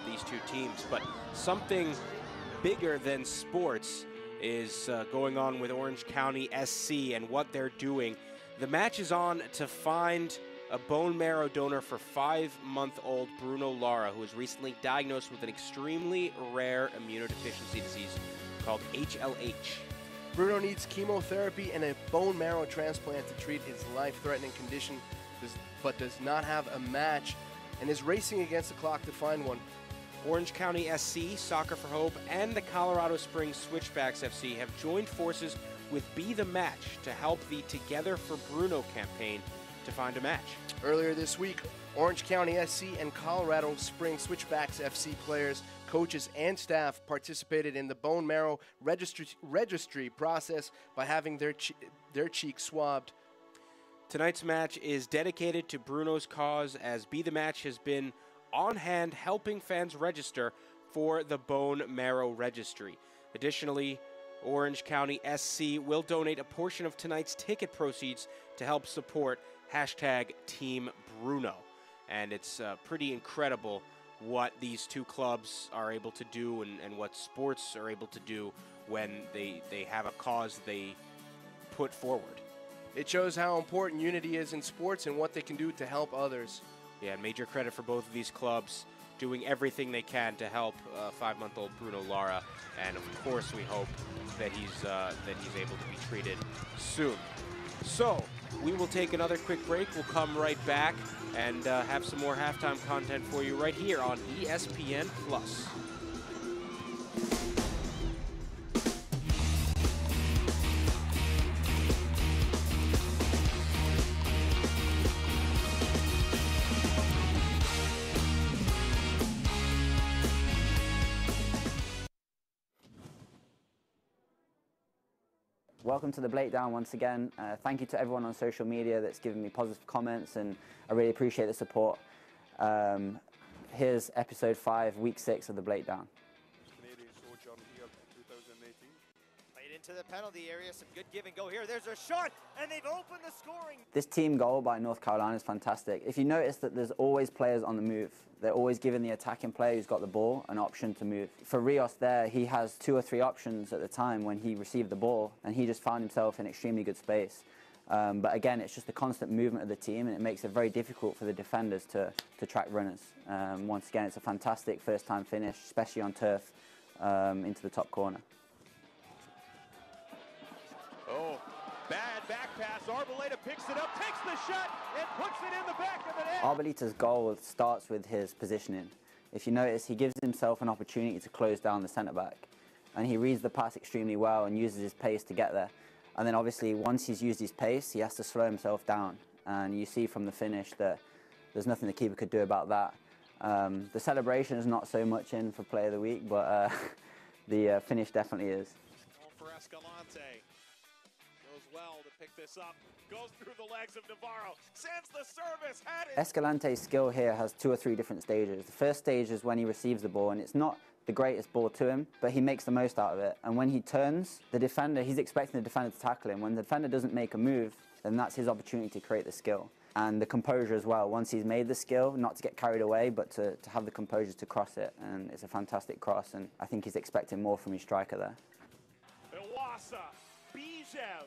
these two teams. But something bigger than sports is going on with Orange County SC and what they're doing. The match is on to find a bone marrow donor for 5-month-old Bruno Lara, who was recently diagnosed with an extremely rare immunodeficiency disease called HLH. Bruno needs chemotherapy and a bone marrow transplant to treat his life-threatening condition, but does not have a match and is racing against the clock to find one. Orange County SC, Soccer for Hope, and the Colorado Springs Switchbacks FC have joined forces with Be The Match to help the Together for Bruno campaign to find a match. Earlier this week, Orange County SC and Colorado Springs Switchbacks FC players, coaches, and staff participated in the bone marrow registry process by having their cheeks swabbed. Tonight's match is dedicated to Bruno's cause, as Be The Match has been on hand helping fans register for the bone marrow registry. Additionally, Orange County SC will donate a portion of tonight's ticket proceeds to help support #Team Bruno. And it's pretty incredible what these two clubs are able to do and what sports are able to do when they have a cause they put forward. It shows how important unity is in sports and what they can do to help others. Yeah, major credit for both of these clubs doing everything they can to help 5-month-old Bruno Lara, and of course we hope that he's able to be treated soon. So we will take another quick break. We'll come right back and have some more halftime content for you right here on ESPN Plus. Welcome to the Breakdown once again. Thank you to everyone on social media that's given me positive comments, and I really appreciate the support. Here's episode 5, week 6 of the Breakdown. Canadian Sojourn here in 2018. Played into the penalty area, some good give and go here. There's a shot, and they've opened the scoring. This team goal by North Carolina is fantastic. If you notice that there's always players on the move. They're always giving the attacking player who's got the ball an option to move. For Rios there, he has 2 or 3 options at the time when he received the ball, and he just found himself in extremely good space. But again, it's just the constant movement of the team, and it makes it very difficult for the defenders to track runners. Once again, it's a fantastic first-time finish, especially on turf, into the top corner. Oh, bad back pass. Arboleda picks it up, takes the shot, and puts it in the back of the net. Arboleta's goal starts with his positioning. If you notice, he gives himself an opportunity to close down the centre-back, and he reads the pass extremely well and uses his pace to get there. And then obviously, once he's used his pace, he has to slow himself down. And you see from the finish that there's nothing the keeper could do about that. The celebration is not so much in for Player of the Week, but the finish definitely is. For Escalante. Goes well to pick this up. Goes through the legs of Navarro. Sends the service. Escalante's skill here has 2 or 3 different stages. The first stage is when he receives the ball, and it's not the greatest ball to him, but he makes the most out of it. And when he turns, the defender, he's expecting the defender to tackle him. When the defender doesn't make a move, then that's his opportunity to create the skill. And the composure as well. Once he's made the skill, not to get carried away, but to have the composure to cross it. And it's a fantastic cross, and I think he's expecting more from his striker there. Iwasa, Bijev.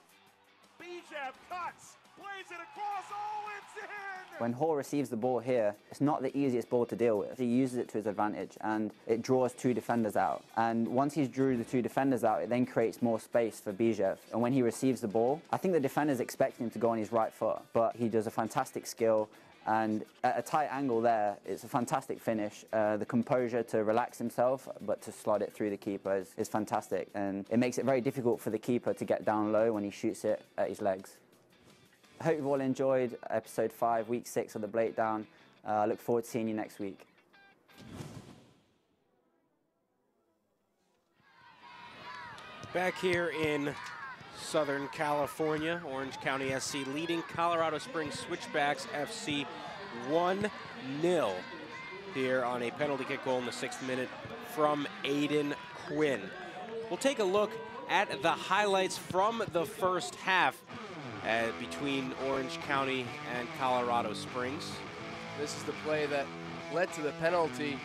Bijev cuts, plays it across, oh, it's in! When Hall receives the ball here, it's not the easiest ball to deal with. He uses it to his advantage, and it draws 2 defenders out. And once he's drew the 2 defenders out, it then creates more space for Bijev. And when he receives the ball, I think the defender's expecting him to go on his right foot, but he does a fantastic skill. And at a tight angle there, it's a fantastic finish. The composure to relax himself, but to slide it through the keeper is fantastic. And it makes it very difficult for the keeper to get down low when he shoots it at his legs. I hope you've all enjoyed episode 5, week 6 of the Breakdown. I look forward to seeing you next week. Back here in Southern California, Orange County SC leading Colorado Springs Switchbacks FC 1-0 here on a penalty kick goal in the 6th minute from Aiden Quinn. We'll take a look at the highlights from the first half between Orange County and Colorado Springs. This is the play that led to the penalty.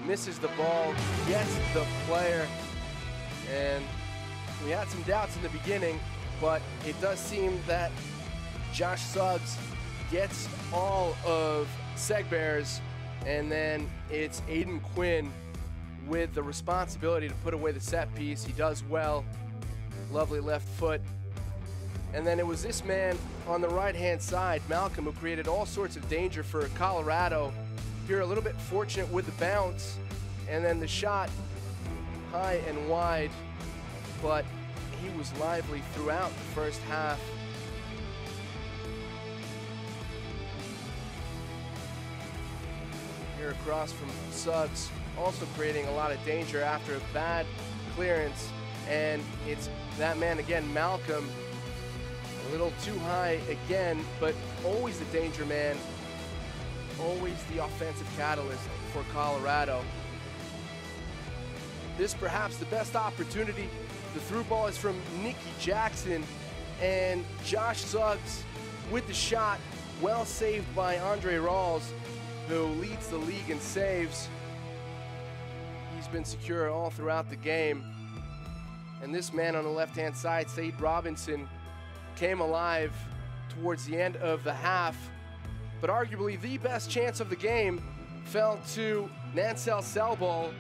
Misses the ball, gets the player, and we had some doubts in the beginning, but it does seem that Josh Suggs gets all of Segbear's, and then it's Aiden Quinn with the responsibility to put away the set piece. He does well, Lovely left foot. And then it was this man on the right-hand side, Malcolm, who created all sorts of danger for Colorado. Here a little bit fortunate with the bounce, and then the shot high and wide, but he was lively throughout the first half. Here across from Suggs, also creating a lot of danger after a bad clearance, and it's that man again, Malcolm, a little too high again, but always the danger man, always the offensive catalyst for Colorado. This perhaps the best opportunity. The through ball is from Nicky Jackson, and Josh Suggs with the shot, well saved by Andre Rawls, who leads the league in saves. He's been secure all throughout the game. And this man on the left-hand side, Said Robinson, came alive towards the end of the half, but arguably the best chance of the game fell to Nancel Selbol,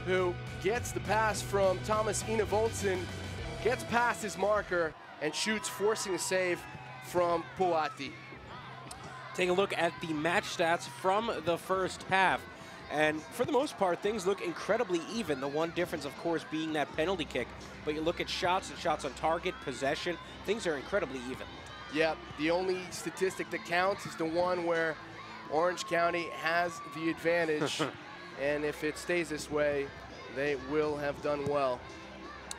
who gets the pass from Thomas Enevoldsen, gets past his marker, and shoots, forcing a save from Puati. Take a look at the match stats from the first half. And for the most part, things look incredibly even. The one difference, of course, being that penalty kick. But you look at shots and shots on target, possession, things are incredibly even. Yeah, the only statistic that counts is the one where Orange County has the advantage. And if it stays this way, they will have done well.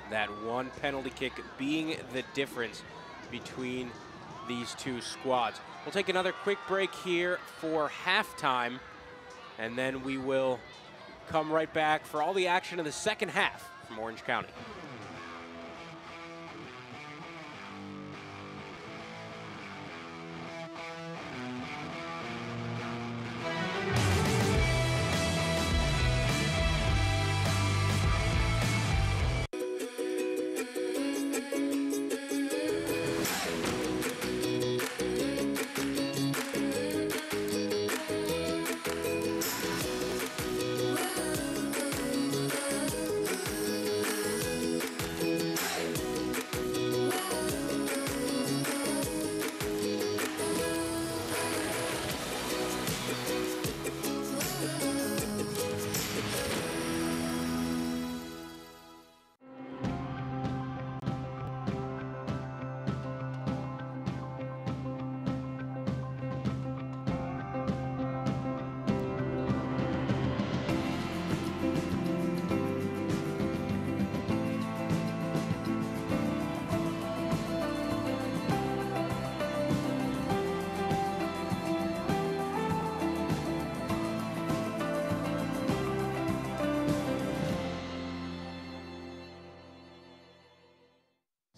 That one penalty kick being the difference between these two squads. We'll take another quick break here for halftime, and then we will come right back for all the action in the second half from Orange County.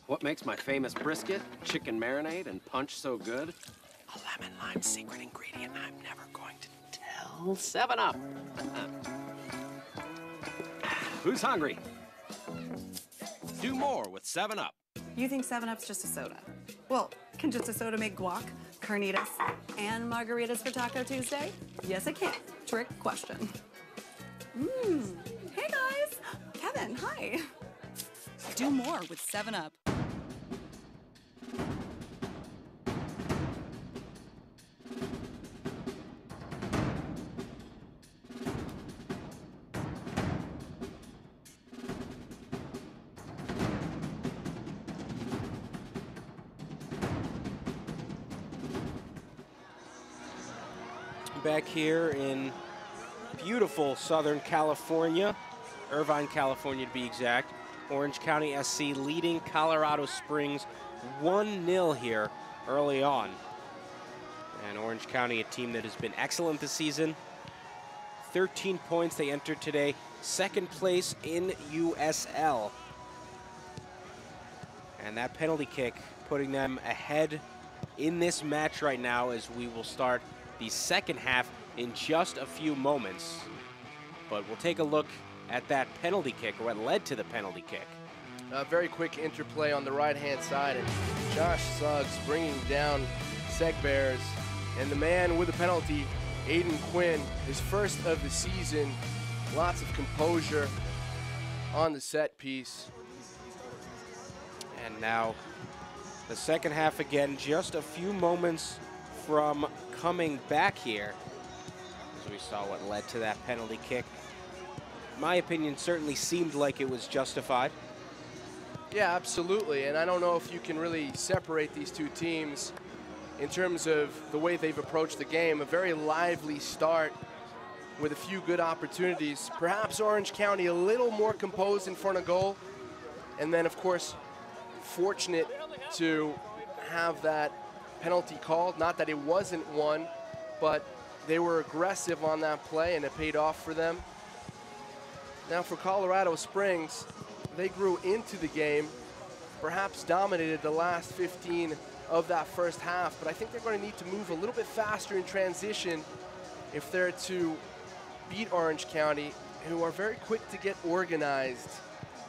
What makes my famous brisket, chicken marinade, and punch so good? A lemon-lime secret ingredient I'm never going to tell. 7 Up. Who's hungry? Do more with 7 Up. You think 7 Up's just a soda? Well, can just a soda make guac, carnitas, and margaritas for Taco Tuesday? Yes, it can. Trick question. Hey guys! Kevin, hi. Do more with 7 Up. Back here in beautiful Southern California, Irvine, California to be exact. Orange County SC leading Colorado Springs 1-0 here early on. And Orange County, a team that has been excellent this season. 13 points they entered today, second place in USL. And that penalty kick putting them ahead in this match right now, as we will start the second half in just a few moments. But we'll take a look at that penalty kick, or what led to the penalty kick. A very quick interplay on the right-hand side, and Josh Suggs bringing down Segbears. And the man with the penalty, Aiden Quinn, his first of the season. Lots of composure on the set piece. And now the second half again, just a few moments from coming back here. As we saw what led to that penalty kick. In my opinion, certainly seemed like it was justified. Yeah, absolutely. And I don't know if you can really separate these two teams in terms of the way they've approached the game. A very lively start with a few good opportunities. Perhaps Orange County a little more composed in front of goal. And then, of course, fortunate to have that penalty called. Not that it wasn't one, but they were aggressive on that play, and it paid off for them. Now for Colorado Springs, they grew into the game, perhaps dominated the last 15 of that first half, but I think they're going to need to move a little bit faster in transition if they're to beat Orange County, who are very quick to get organized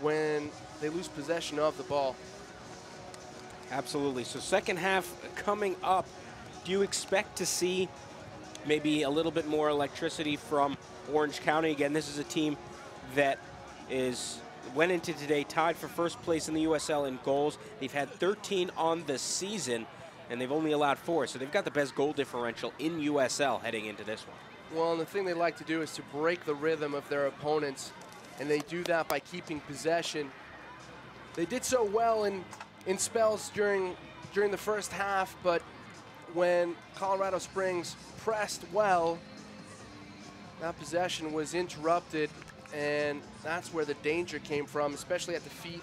when they lose possession of the ball. Absolutely. So second half coming up, do you expect to see maybe a little bit more electricity from Orange County? Again, this is a team that went into today tied for first place in the USL in goals. They've had 13 on the season, and they've only allowed 4. So they've got the best goal differential in USL heading into this one. Well, and the thing they like to do is to break the rhythm of their opponents, and they do that by keeping possession. They did so well in spells during the first half, but when Colorado Springs pressed well, that possession was interrupted, and that's where the danger came from, especially at the feet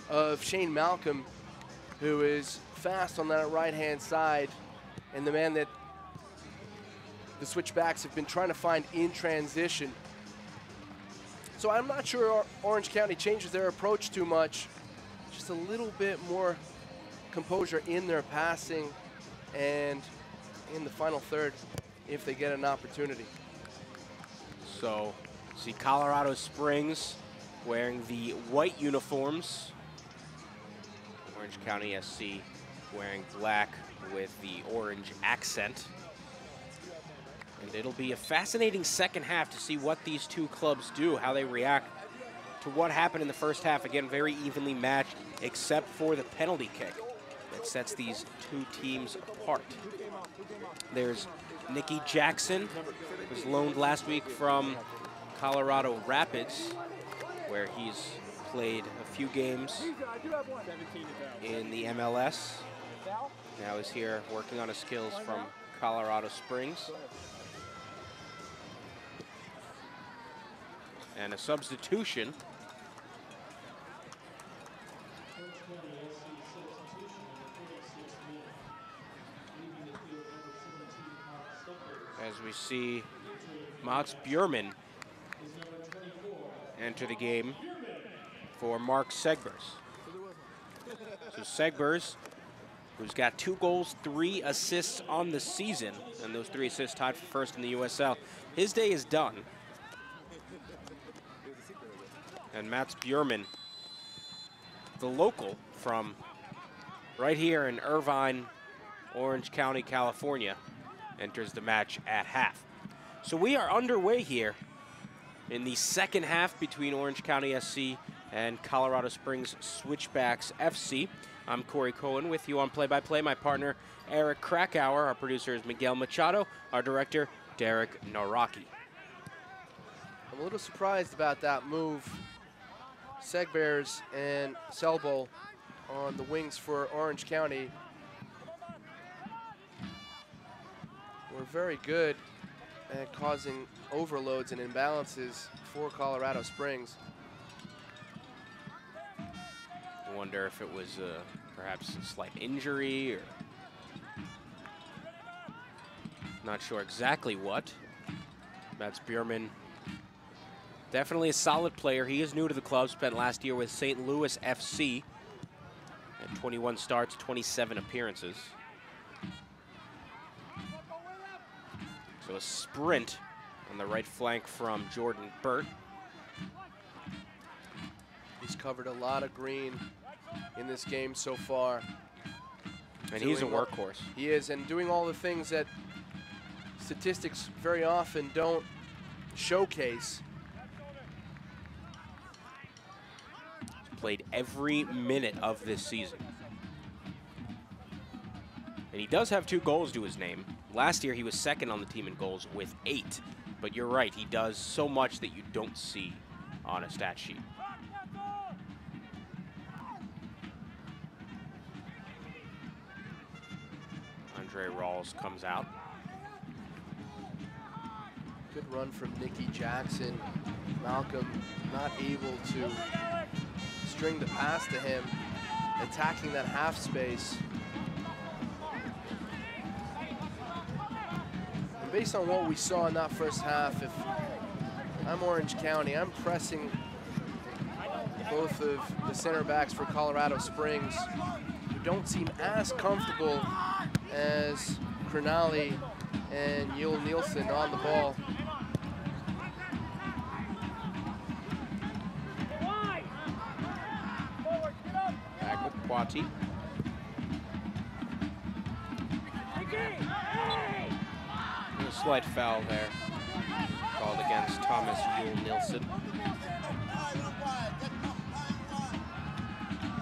of Shane Malcolm, who is fast on that right-hand side, and the man that the Switchbacks have been trying to find in transition. So I'm not sure Orange County changes their approach too much. Just a little bit more composure in their passing and in the final third if they get an opportunity. So see Colorado Springs wearing the white uniforms. Orange County SC wearing black with the orange accent. And it'll be a fascinating second half to see what these two clubs do, how they react to what happened in the first half. Again, very evenly matched, except for the penalty kick that sets these two teams apart. There's Nicky Jackson, who was loaned last week from Colorado Rapids, where he's played a few games in the MLS. Now is here working on his skills from Colorado Springs. And a substitution. As we see Max Bjurman enter the game for Mark Segbers. So Segbers, who's got 2 goals, 3 assists on the season, and those 3 assists tied for first in the USL. His day is done. And Mats Bjurman, the local from right here in Irvine, Orange County, California, enters the match at half. So we are underway here in the second half between Orange County SC and Colorado Springs Switchbacks FC. I'm Corey Cohen with you on Play-by-Play. My partner, Eric Krakauer. Our producer is Miguel Machado. Our director, Derek Naraki. I'm a little surprised about that move. Segbers and Selbo on the wings for Orange County were very good at causing overloads and imbalances for Colorado Springs. I wonder if it was perhaps a slight injury, or not sure exactly what. Mats Bjurman, definitely a solid player. He is new to the club, spent last year with St. Louis FC. Had 21 starts, 27 appearances. So a sprint on the right flank from Jordan Burt. He's covered a lot of green in this game so far. And he's a workhorse. He is, and doing all the things that statistics very often don't showcase. played every minute of this season. And he does have 2 goals to his name. Last year, he was second on the team in goals with 8. But you're right, he does so much that you don't see on a stat sheet. Andre Rawls comes out. Good run from Nicky Jackson. Malcolm not able to string the pass to him, attacking that half space. And based on what we saw in that first half, if I'm Orange County, I'm pressing both of the center backs for Colorado Springs, who don't seem as comfortable as Crognale and Yul Nielsen on the ball. Back with Poiti. A slight foul there called against Thomas Yul Nielsen.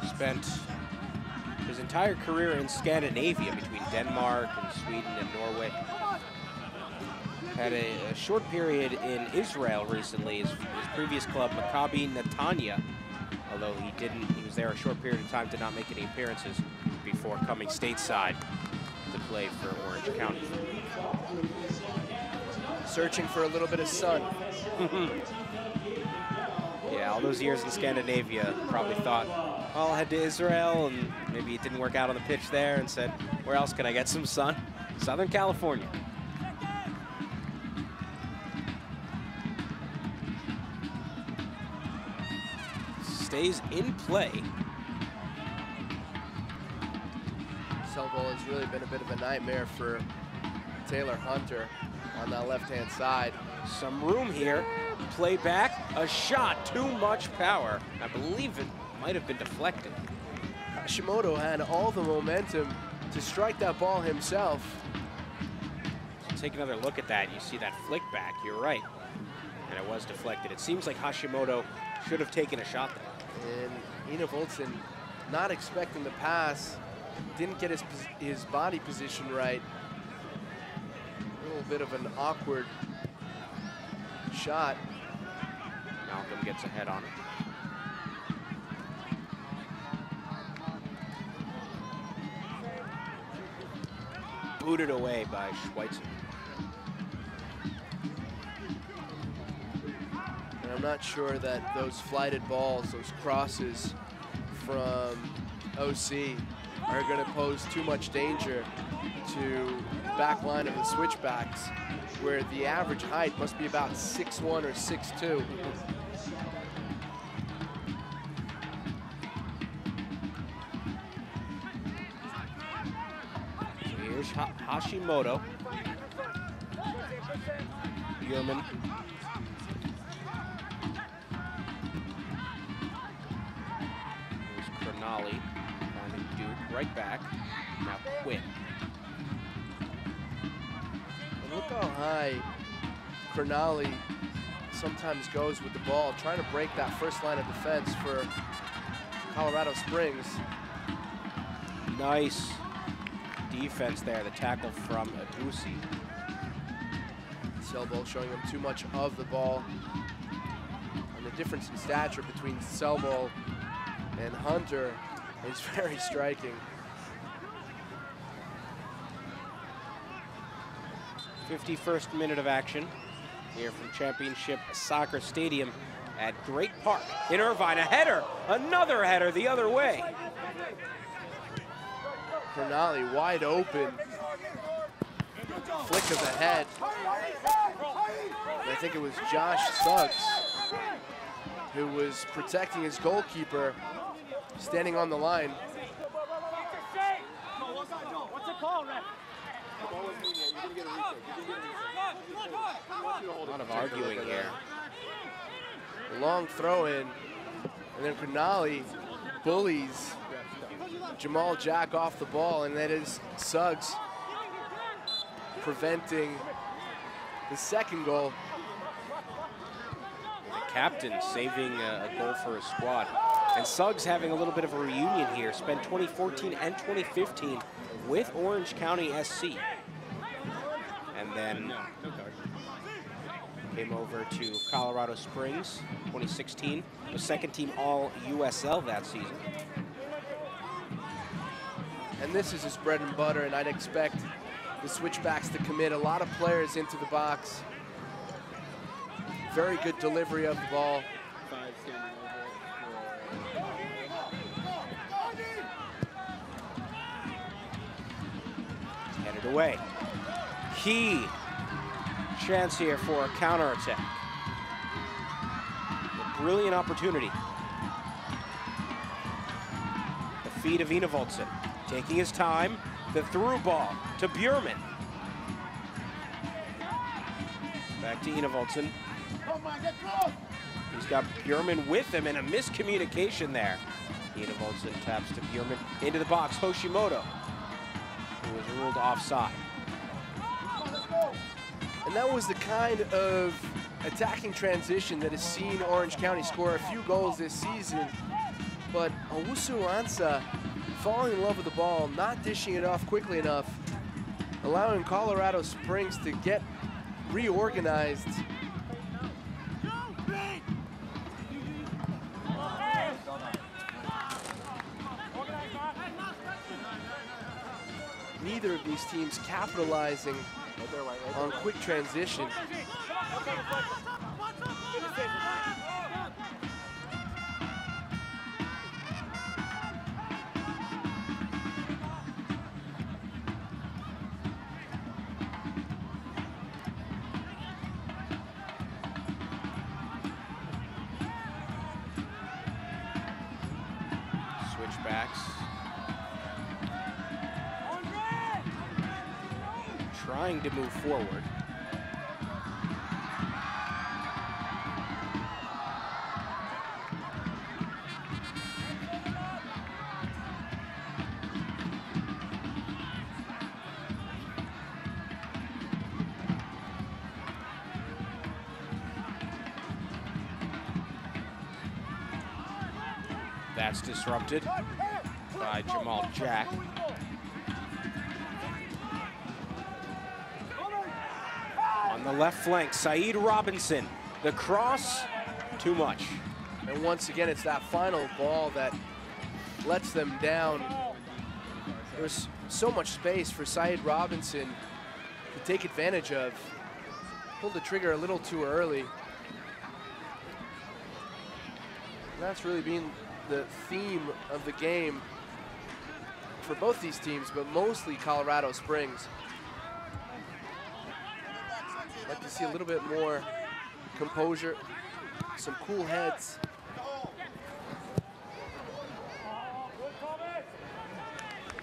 Spent his entire career in Scandinavia between Denmark and Sweden and Norway. Had a short period in Israel recently, his previous club, Maccabi Netanya, although he was there a short period of time, did not make any appearances before coming stateside to play for Orange County. Searching for a little bit of sun. Yeah, all those years in Scandinavia, probably thought, well, I'll head to Israel, and maybe it didn't work out on the pitch there, and said, where else can I get some sun? Southern California. Stays in play. Cell ball has really been a bit of a nightmare for Taylor Hunter on that left-hand side. Some room here. Play back, a shot, too much power. I believe it might have been deflected. Hashimoto had all the momentum to strike that ball himself. Take another look at that. You see that flick back. You're right. And it was deflected. It seems like Hashimoto should have taken a shot there. And Ina Voltson, not expecting the pass, didn't get his body position right. A little bit of an awkward shot. Malcolm gets ahead on it. Booted away by Schweitzer. And I'm not sure that those flighted balls, those crosses from OC are going to pose too much danger to the back line of the Switchbacks, where the average height must be about 6'1" or 6'2". Here's Hashimoto. Bierman. Here's Crognale finding Duke right back. Now Quinn. And look how high Crognale sometimes goes with the ball, trying to break that first line of defense for Colorado Springs. Nice defense there, the tackle from Abusi. Selbo showing him too much of the ball. And the difference in stature between Selbo and Hunter is very striking. 51st minute of action here from Championship Soccer Stadium at Great Park in Irvine. A header, another header the other way. Crognale wide open. Flick of the head. And I think it was Josh Suggs who was protecting his goalkeeper, standing on the line. What's the call, ref? A lot of arguing here. Long throw in, and then Crognale bullies Jamal Jack off the ball, and that is Suggs preventing the second goal. The captain saving a goal for his squad. And Suggs having a little bit of a reunion here. Spent 2014 and 2015 with Orange County SC. And then came over to Colorado Springs 2016. Was second team all USL that season. And this is his bread and butter, and I'd expect the Switchbacks to commit a lot of players into the box. Very good delivery of the ball. Headed away. Key chance here for a counterattack. A brilliant opportunity. The feed of Enevoldsen. Taking his time, the through ball to Bjurman. Back to Enevoldsen. He's got Bjurman with him, and a miscommunication there. Enevoldsen taps to Bjurman into the box. Hoshimoto, who was ruled offside. And that was the kind of attacking transition that has seen Orange County score a few goals this season. But Owusu Ansah falling in love with the ball, not dishing it off quickly enough, allowing Colorado Springs to get reorganized. Neither of these teams capitalizing on quick transition. Switchbacks. Trying to move forward. That's disrupted by Jamal Jack. On the left flank, Saeed Robinson. The cross, too much. And once again, it's that final ball that lets them down. There's so much space for Saeed Robinson to take advantage of. Pulled the trigger a little too early. And that's really been the theme of the game for both these teams, but mostly Colorado Springs. I'd like to see a little bit more composure, some cool heads. A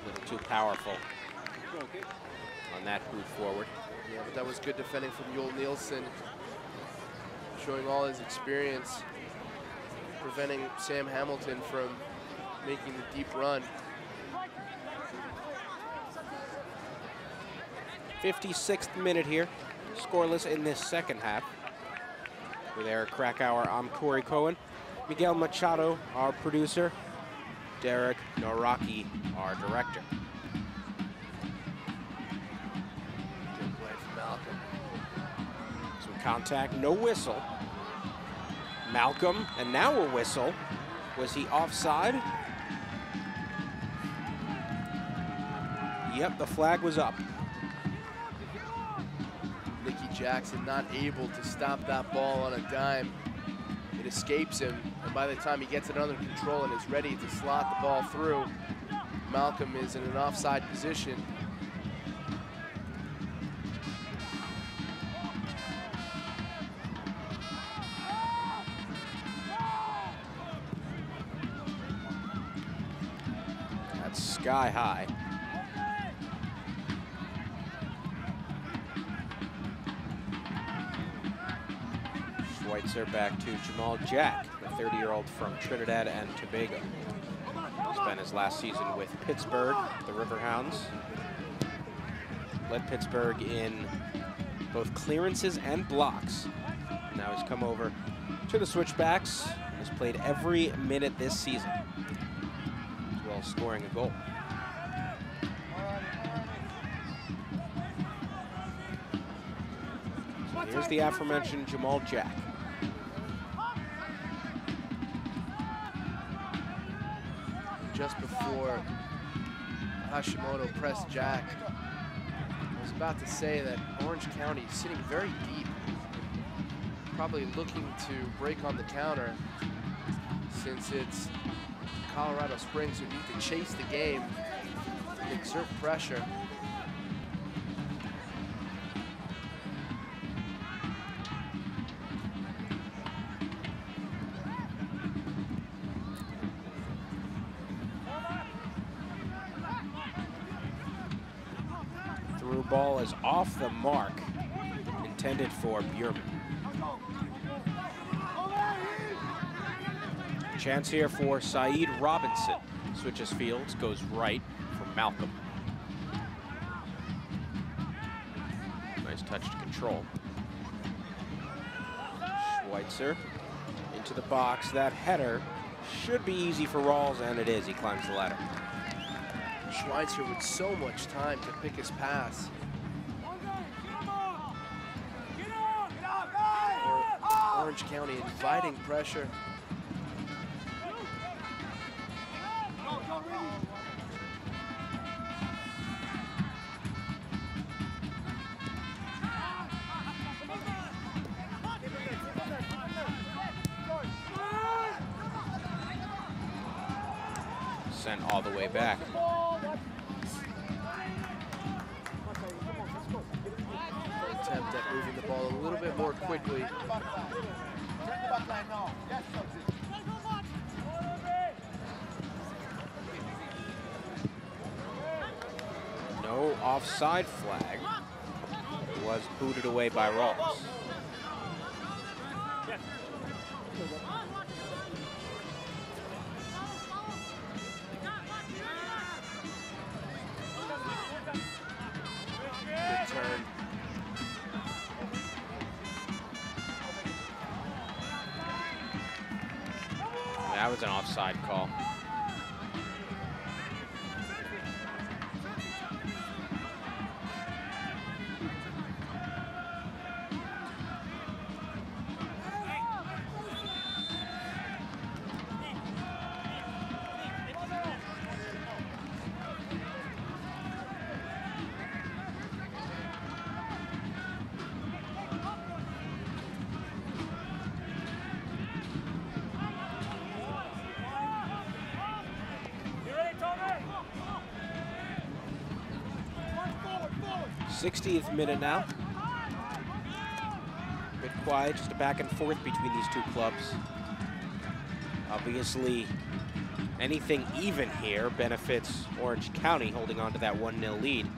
little too powerful on that move forward. Yeah, but that was good defending from Joel Nielsen, showing all his experience, preventing Sam Hamilton from making the deep run. 56th minute here, scoreless in this second half. With Eric Krakauer, I'm Corey Cohen. Miguel Machado, our producer. Derek Noraki, our director. Good play from Malcolm. Some contact, no whistle. Malcolm, and now a whistle. Was he offside? Yep, the flag was up. Nicky Jackson not able to stop that ball on a dime. It escapes him, and by the time he gets it under control and is ready to slot the ball through, Malcolm is in an offside position. That's sky high. Schweitzer back to Jamal Jack, the 30-year-old from Trinidad and Tobago. Spent his last season with Pittsburgh, the Riverhounds. Led Pittsburgh in both clearances and blocks. Now he's come over to the Switchbacks Has played every minute this season, as well as scoring a goal. So here's the aforementioned Jamal Jack. Just before Hashimoto pressed Jack, I was about to say that Orange County is sitting very deep, probably looking to break on the counter, since it's Colorado Springs who need to chase the game and exert pressure. Through ball is off the mark, intended for Bierman. Chance here for Saeed Robinson. Switches fields, goes right for Malcolm. Nice touch to control. Schweitzer into the box. That header should be easy for Rawls, and it is. He climbs the ladder. Schweitzer with so much time to pick his pass. Orange County inviting pressure. Sent all the way back. Attempt at moving the ball a little bit more quickly. No offside flag. It was booted away by Rawls. Good turn. That was an offside call. Forward. 60th minute now. A bit quiet, just a back and forth between these two clubs. Obviously, anything even here benefits Orange County, holding on to that 1-0 lead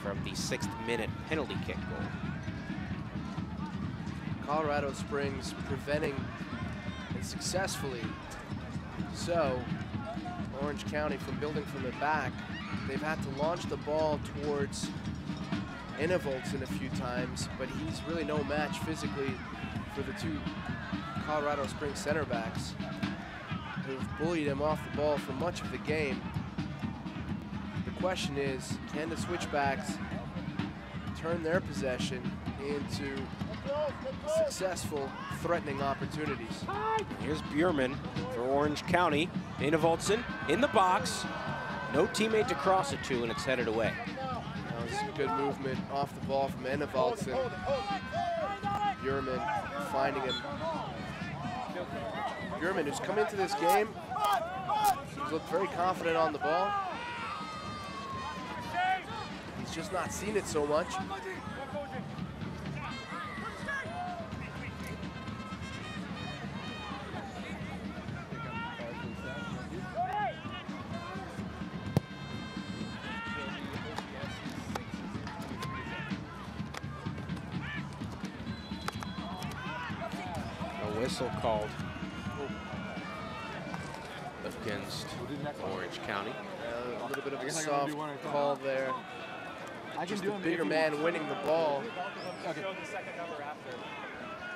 from the 6th minute penalty kick goal. Colorado Springs preventing, and successfully so, Orange County from building from the back. They've had to launch the ball towards Enevoltson a few times, but he's really no match physically for the two Colorado Springs center backs who've bullied him off the ball for much of the game. The question is, can the Switchbacks turn their possession into successful, threatening opportunities? Here's Bierman for Orange County. Enevoltson in the box. No teammate to cross it to, and it's headed away. That was some good movement off the ball from Enevoltson. Bierman finding him. Bierman, who's come into this game, he's looked very confident on the ball. He's just not seen it so much. Whistle called against Orange County. A little bit of a soft call there. Just the bigger man winning the ball.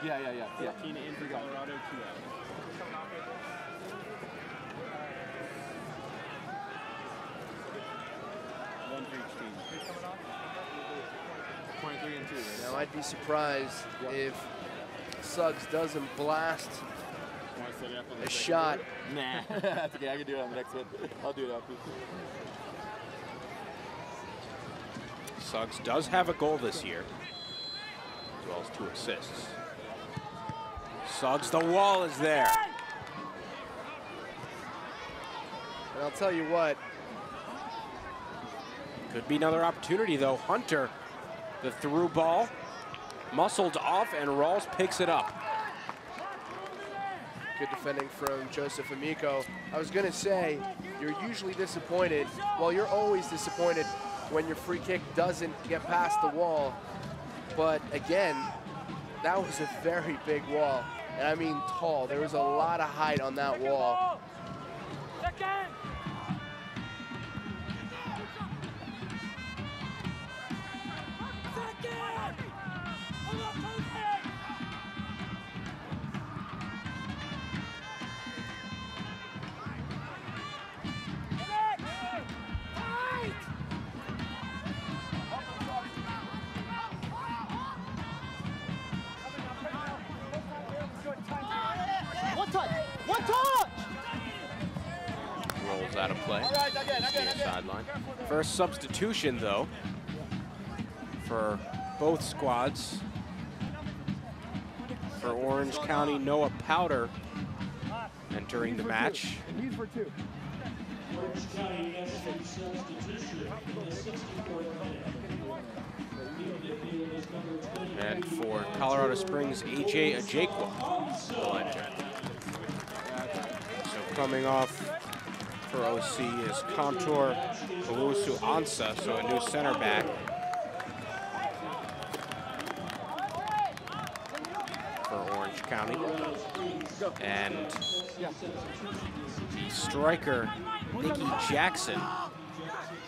Yeah. 14 in for Colorado, 2 out. 1 for each team. 23 and 2. Right? Now I'd be surprised if Suggs doesn't blast a shot. Nah, that's okay. I can do it on the next one. I'll do it after. Suggs does have a goal this year, as well as 2 assists. Suggs, the wall is there. And I'll tell you what. Could be another opportunity, though. Hunter, the through ball, muscled off, and Rawls picks it up. Good defending from Joseph Amico. I was going to say, you're usually disappointed. Well, you're always disappointed when your free kick doesn't get past the wall. But again, that was a very big wall. And I mean tall. There was a lot of height on that wall. One touch! Rolls out of play. Near sideline. First substitution, though, for both squads. For Orange County, Noah Powder entering the match. He's for 2. Orange County has a substitution in the 64th minute. And for Colorado Springs, AJ Ajekwa will enter. So coming off for OC is Contour Owusu Ansa, so a new center back. For Orange County. And the striker, Nicky Jackson,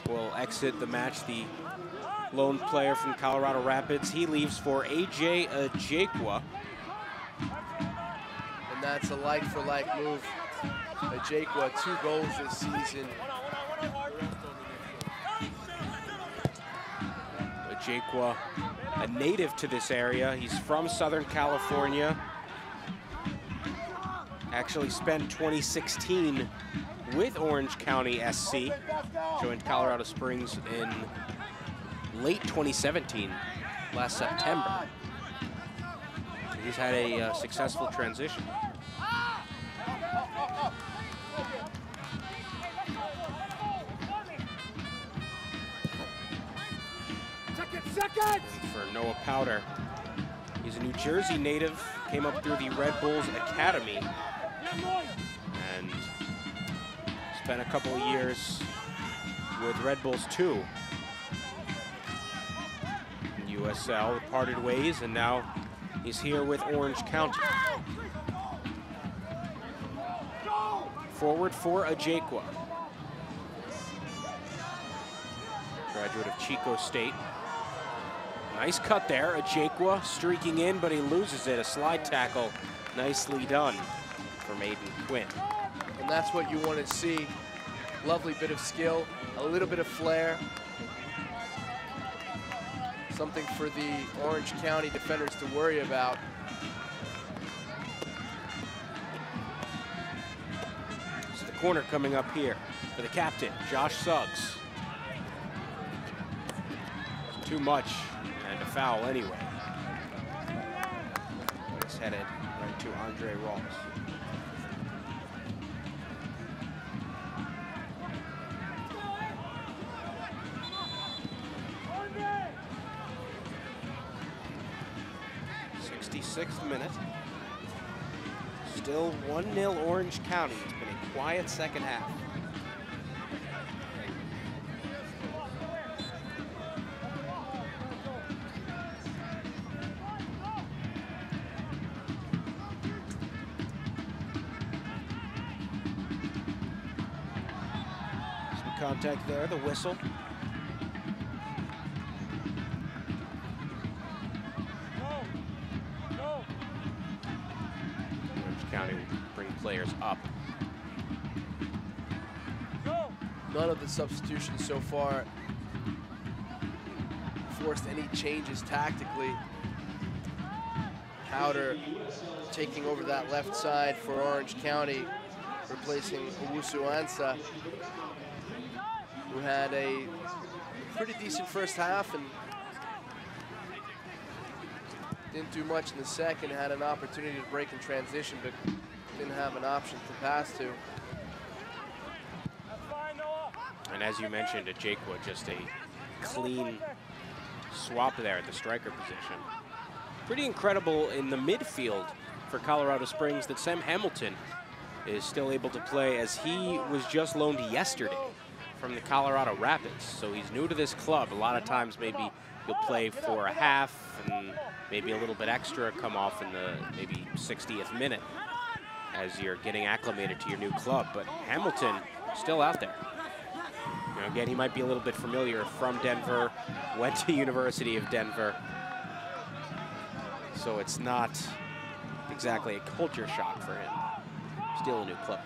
will exit the match. The lone player from Colorado Rapids. He leaves for AJ Ajekwa. And that's a like-for-like move. Ajekwa, 2 goals this season. Ajekwa, a native to this area. He's from Southern California. Actually spent 2016 with Orange County SC. Joined Colorado Springs in late 2017, last September. So he's had a successful transition. Second! For Noah Powder, he's a New Jersey native, came up through the Red Bulls Academy, and spent a couple of years with Red Bulls 2. USL parted ways, and now he's here with Orange County. Forward for Ajekwa. Graduate of Chico State. Nice cut there, Ajekwa streaking in, but he loses it. A slide tackle, nicely done from Aiden Quinn. And that's what you want to see. Lovely bit of skill, a little bit of flair. Something for the Orange County defenders to worry about. So the corner coming up here for the captain, Josh Suggs. Too much, and a foul anyway. It's headed right to Andre Rawls. Sixth minute. Still 1-0 Orange County. It's been a quiet second half. Some contact there, the whistle. County will bring players up. None of the substitutions so far forced any changes tactically. Powder taking over that left side for Orange County, replacing Owusu Ansa, who had a pretty decent first half and didn't do much in the second, had an opportunity to break in transition, but didn't have an option to pass to. And as you mentioned, at Jakewood, just a clean swap there at the striker position. Pretty incredible in the midfield for Colorado Springs that Sam Hamilton is still able to play, as he was just loaned yesterday from the Colorado Rapids. So he's new to this club. A lot of times maybe you'll play for a half and maybe a little bit extra, come off in the maybe 60th minute as you're getting acclimated to your new club. But Hamilton still out there. You know, again, he might be a little bit familiar from Denver, went to University of Denver. So it's not exactly a culture shock for him. Still a new club.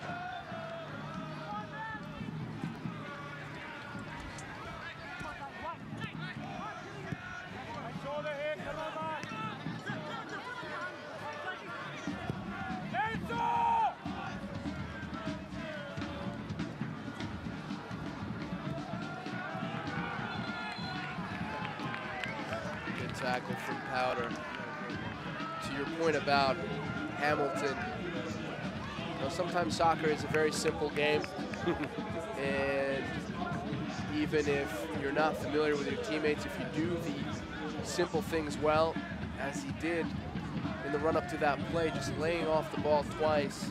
Good tackle from Powder. To your point about Hamilton, you know, sometimes soccer is a very simple game, and even if you're not familiar with your teammates, if you do the simple things well, as he did in the run-up to that play, just laying off the ball twice,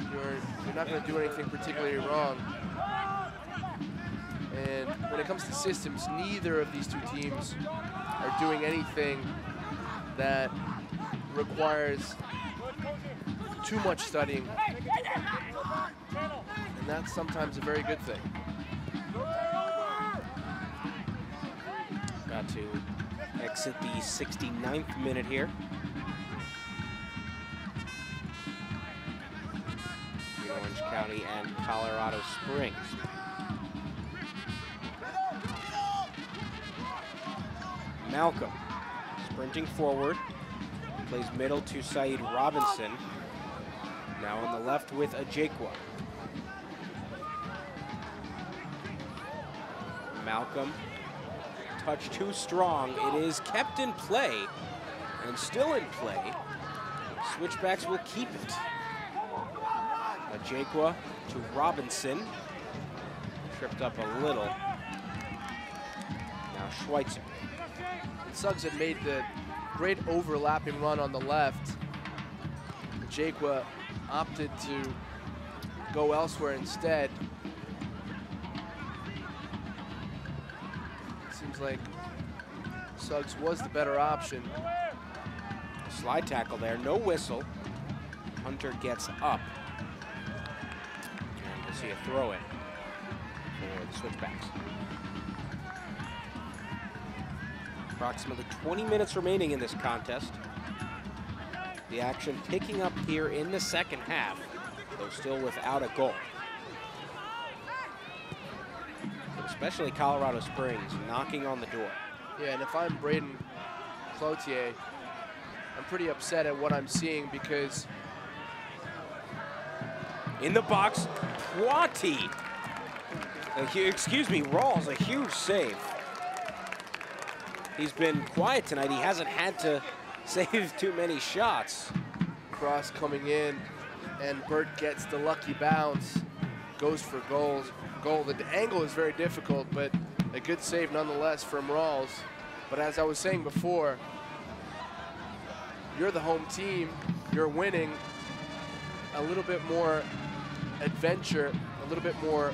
you're not going to do anything particularly wrong. And when it comes to systems, neither of these two teams are doing anything that requires too much studying. And that's sometimes a very good thing. Got to exit the 69th minute here. Between Orange County and Colorado Springs. Malcolm sprinting forward, plays middle to Saeed Robinson. Now on the left with Ajekwa. Malcolm, touch too strong. It is kept in play and still in play. Switchbacks will keep it. Ajekwa to Robinson. Tripped up a little. Now Schweitzer. Suggs had made the great overlapping run on the left. Ajekwa opted to go elsewhere instead. Seems like Suggs was the better option. Slide tackle there, no whistle. Hunter gets up. And we'll see a throw in for the Switchbacks. Approximately 20 minutes remaining in this contest. The action picking up here in the second half, though still without a goal. But especially Colorado Springs knocking on the door. Yeah, and if I'm Braden Cloutier, I'm pretty upset at what I'm seeing because in the box, Poiti. Excuse me, Rawls, a huge save. He's been quiet tonight. He hasn't had to save too many shots. Cross coming in, and Burt gets the lucky bounce, goes for goal. The angle is very difficult, but a good save nonetheless from Rawls. But as I was saying before, you're the home team, you're winning. A little bit more adventure, a little bit more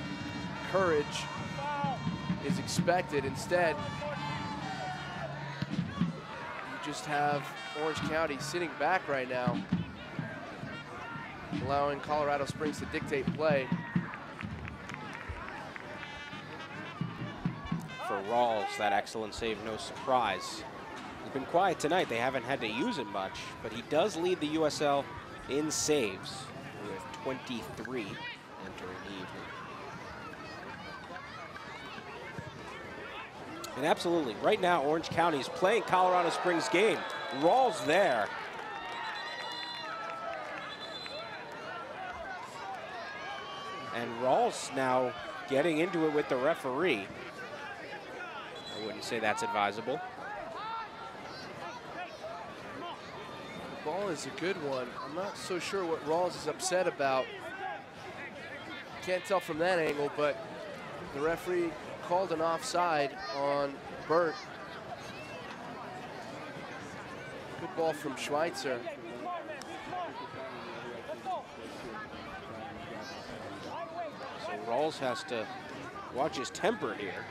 courage is expected. Instead, just have Orange County sitting back right now, allowing Colorado Springs to dictate play. For Rawls, that excellent save, no surprise. He's been quiet tonight. They haven't had to use him much, but he does lead the USL in saves with 23 entering the evening. And absolutely, right now, Orange County is playing Colorado Springs' game. Rawls there. And Rawls now getting into it with the referee. I wouldn't say that's advisable. The ball is a good one. I'm not so sure what Rawls is upset about. Can't tell from that angle, but the referee called an offside on Burt. Good ball from Schweitzer. So Rawls has to watch his temper here.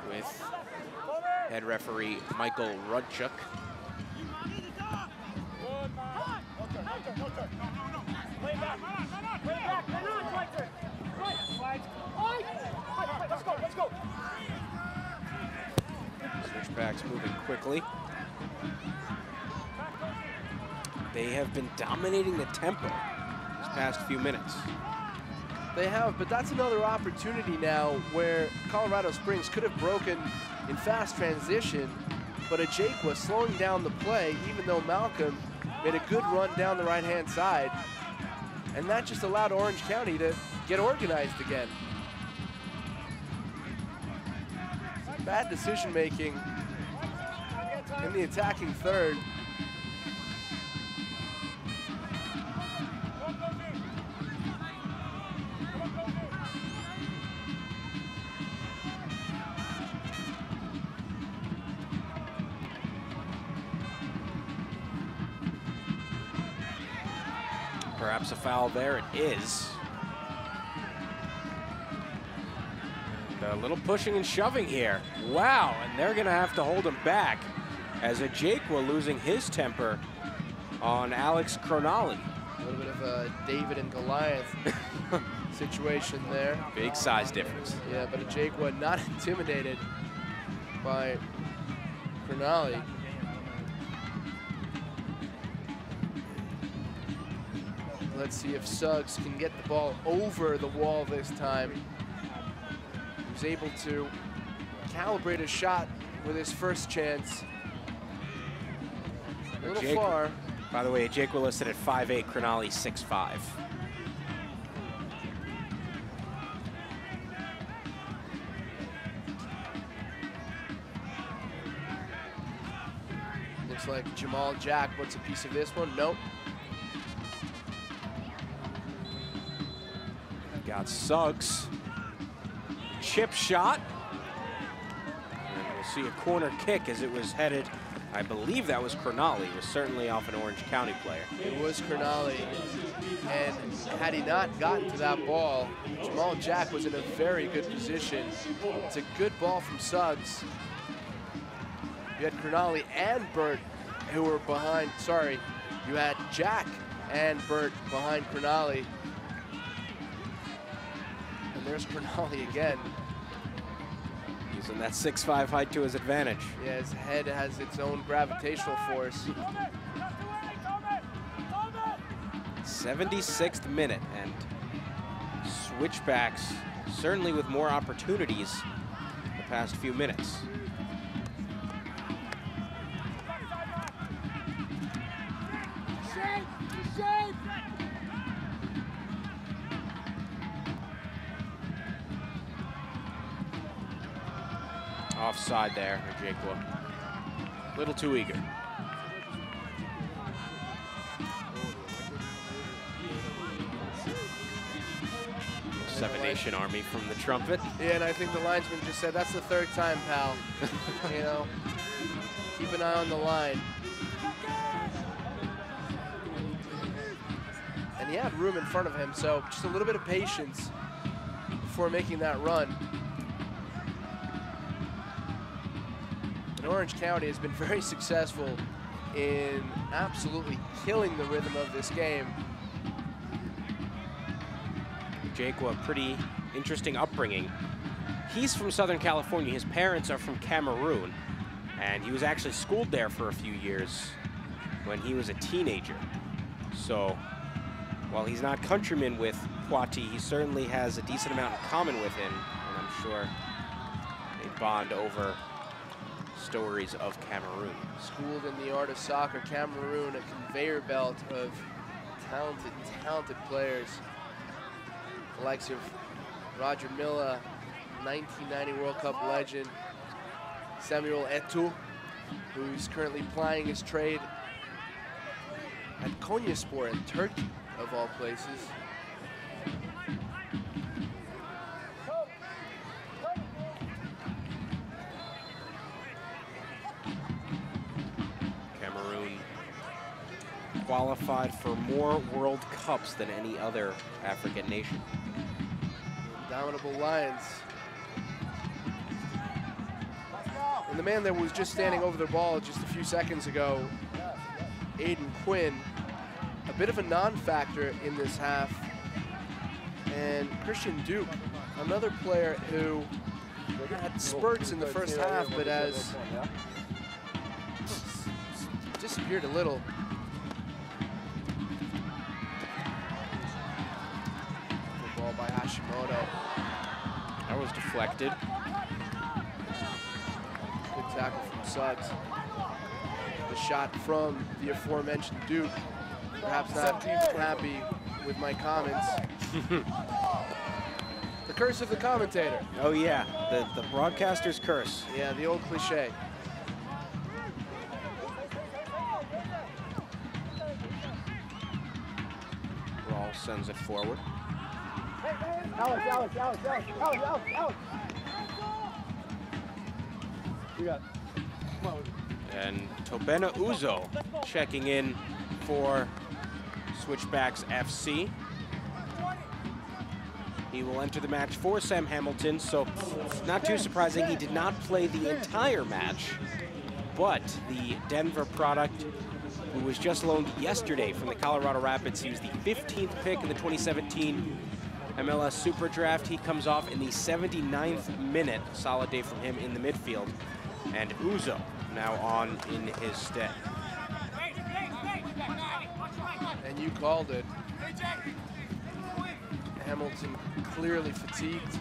With head referee Michael Rudchuk. Switchbacks moving quickly. They have been dominating the tempo these past few minutes. They have, but that's another opportunity now where Colorado Springs could have broken in fast transition, but Ajake was slowing down the play, even though Malcolm made a good run down the right-hand side, and that just allowed Orange County to get organized again. Bad decision-making in the attacking third. Perhaps a foul there, it is. And a little pushing and shoving here. Wow, and they're gonna have to hold him back as Ajake losing his temper on Alex Cronali. A little bit of a David and Goliath situation there. Big size difference. Yeah, but Ajake not intimidated by Cronali. Let's see if Suggs can get the ball over the wall this time. He was able to calibrate a shot with his first chance. A little far. By the way, Jake listed at 5'8", Cronali 6'5". Looks like Jamal Jack wants a piece of this one. Nope. Got Suggs. Chip shot. And we'll see a corner kick as it was headed. I believe that was Cronali. It was certainly off an Orange County player. It was Cronali. And had he not gotten to that ball, Jamal Jack was in a very good position. It's a good ball from Suggs. You had Cronali and Burt who were behind. Sorry, you had Jack and Burt behind Cronali. There's Cronali again. Using that 6'5" height to his advantage. Yeah, his head has its own gravitational force. 76th minute, and Switchbacks certainly with more opportunities the past few minutes. Offside there, Ajake. A little too eager. 7 Nation Army from the trumpet. Yeah, and I think the linesman just said, that's the third time, pal. You know, keep an eye on the line. And he had room in front of him, so just a little bit of patience before making that run. And Orange County has been very successful in absolutely killing the rhythm of this game. Jake, a pretty interesting upbringing he's from Southern California. His parents are from Cameroon, and he was actually schooled there for a few years when he was a teenager. So while he's not countryman with Poitiers, he certainly has a decent amount in common with him, and I'm sure they bond over stories of Cameroon. Schooled in the art of soccer, Cameroon, a conveyor belt of talented players. The likes of Roger Milla, 1990 World Cup legend, Samuel Eto'o, who's currently plying his trade at Konyaspor in Turkey, of all places. Cameroon qualified for more World Cups than any other African nation. Indomitable Lions. And the man that was just standing over the ball just a few seconds ago, Aiden Quinn, a bit of a non-factor in this half. And Christian Duke, another player who had spurts in the first half, but has disappeared a little. Good ball by Hashimoto. That was deflected. Good tackle from Suggs. The shot from the aforementioned Duke. Perhaps not happy with my comments. The curse of the commentator. Oh yeah, the broadcaster's curse. Yeah, the old cliche. Rawl sends it forward. Alex. You got it. Come on. And Tobena Uzo checking in for Switchbacks FC. He will enter the match for Sam Hamilton, so not too surprising he did not play the entire match, but the Denver product, who was just loaned yesterday from the Colorado Rapids, he was the 15th pick in the 2017 MLS Super Draft. He comes off in the 79th minute. Solid day from him in the midfield. And Uzo now on in his stead. And you called it. Hamilton clearly fatigued.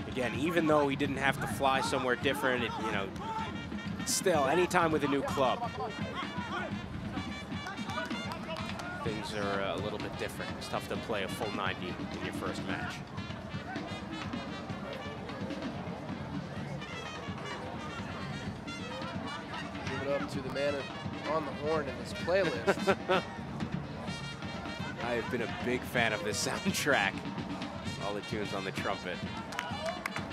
Again, even though he didn't have to fly somewhere different, still, anytime with a new club, things are a little bit different. It's tough to play a full 90 in your first match. Give it up to the man on the horn in this playlist. I have been a big fan of this soundtrack. All the tunes on the trumpet.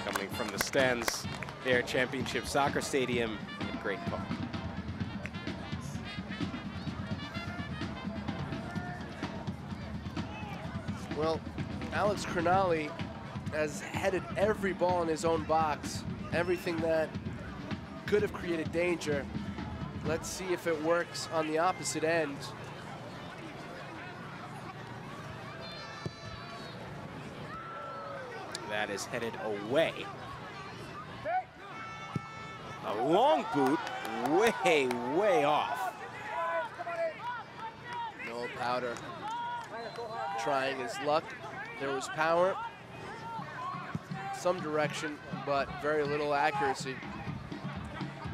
Coming from the stands here at Championship Soccer Stadium at Great Park. Well, Alex Crognale has headed every ball in his own box, everything that could have created danger. Let's see if it works on the opposite end. That is headed away. A long boot, way off. Noah Powder trying his luck. There was power, some direction, but very little accuracy.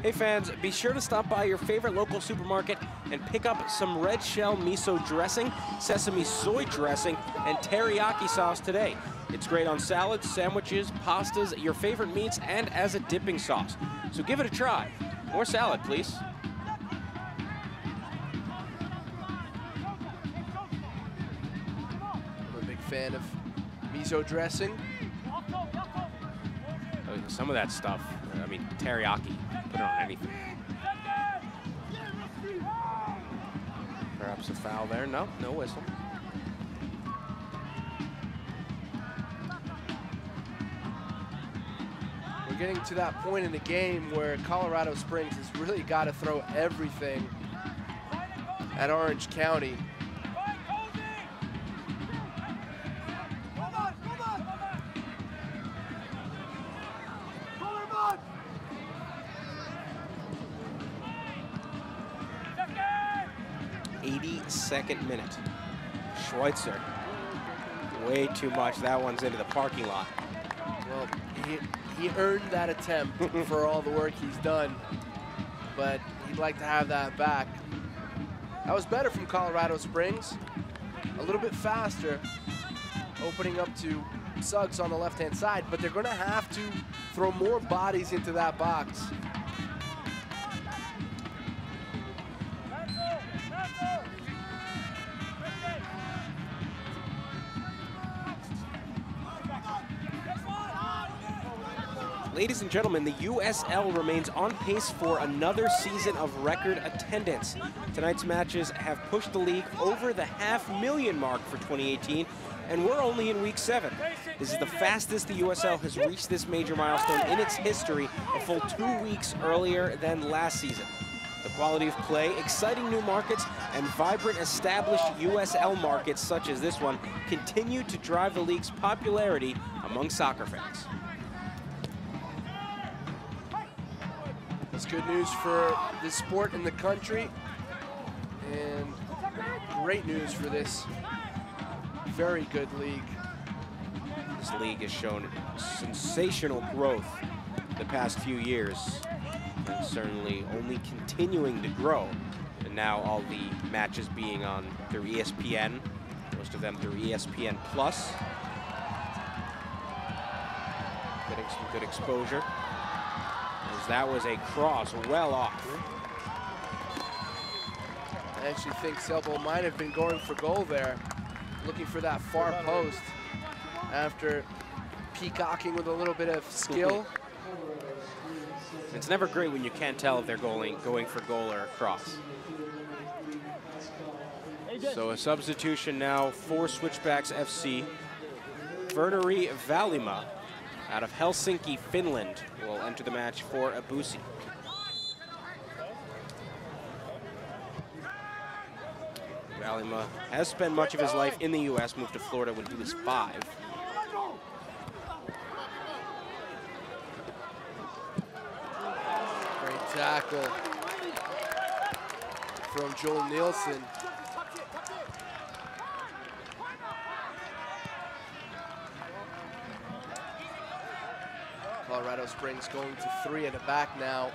Hey fans, be sure to stop by your favorite local supermarket and pick up some red shell miso dressing, sesame soy dressing, and teriyaki sauce today. It's great on salads, sandwiches, pastas, your favorite meats, and as a dipping sauce. So give it a try. More salad, please. I'm a big fan of miso dressing. Some of that stuff, I mean, teriyaki, put it on anything. Perhaps a foul there. No whistle. We're getting to that point in the game where Colorado Springs has really got to throw everything at Orange County. 22nd minute. Schweitzer, way too much. That one's into the parking lot. Well, he earned that attempt for all the work he's done, but he'd like to have that back. That was better from Colorado Springs. A little bit faster, opening up to Suggs on the left-hand side, but they're going to have to throw more bodies into that box. Ladies and gentlemen, the USL remains on pace for another season of record attendance. Tonight's matches have pushed the league over the 500,000 mark for 2018, and we're only in week 7. This is the fastest the USL has reached this major milestone in its history, a full 2 weeks earlier than last season. The quality of play, exciting new markets, and vibrant established USL markets such as this one continue to drive the league's popularity among soccer fans. That's good news for the sport in the country, and great news for this very good league. This league has shown sensational growth the past few years, and certainly only continuing to grow. And now all the matches being on through ESPN, most of them through ESPN Plus. Getting some good exposure. As that was a cross well off. I actually think Selbo might have been going for goal there, looking for that far post after peacocking with a little bit of skill. It's never great when you can't tell if they're going for goal or a cross. So a substitution now for Switchbacks FC. Verneri Valima out of Helsinki, Finland, will enter the match for Abusi. Valima has spent much of his life in the U.S., moved to Florida when he was 5. Great tackle from Joel Nielsen. Colorado Springs going to 3 at the back now.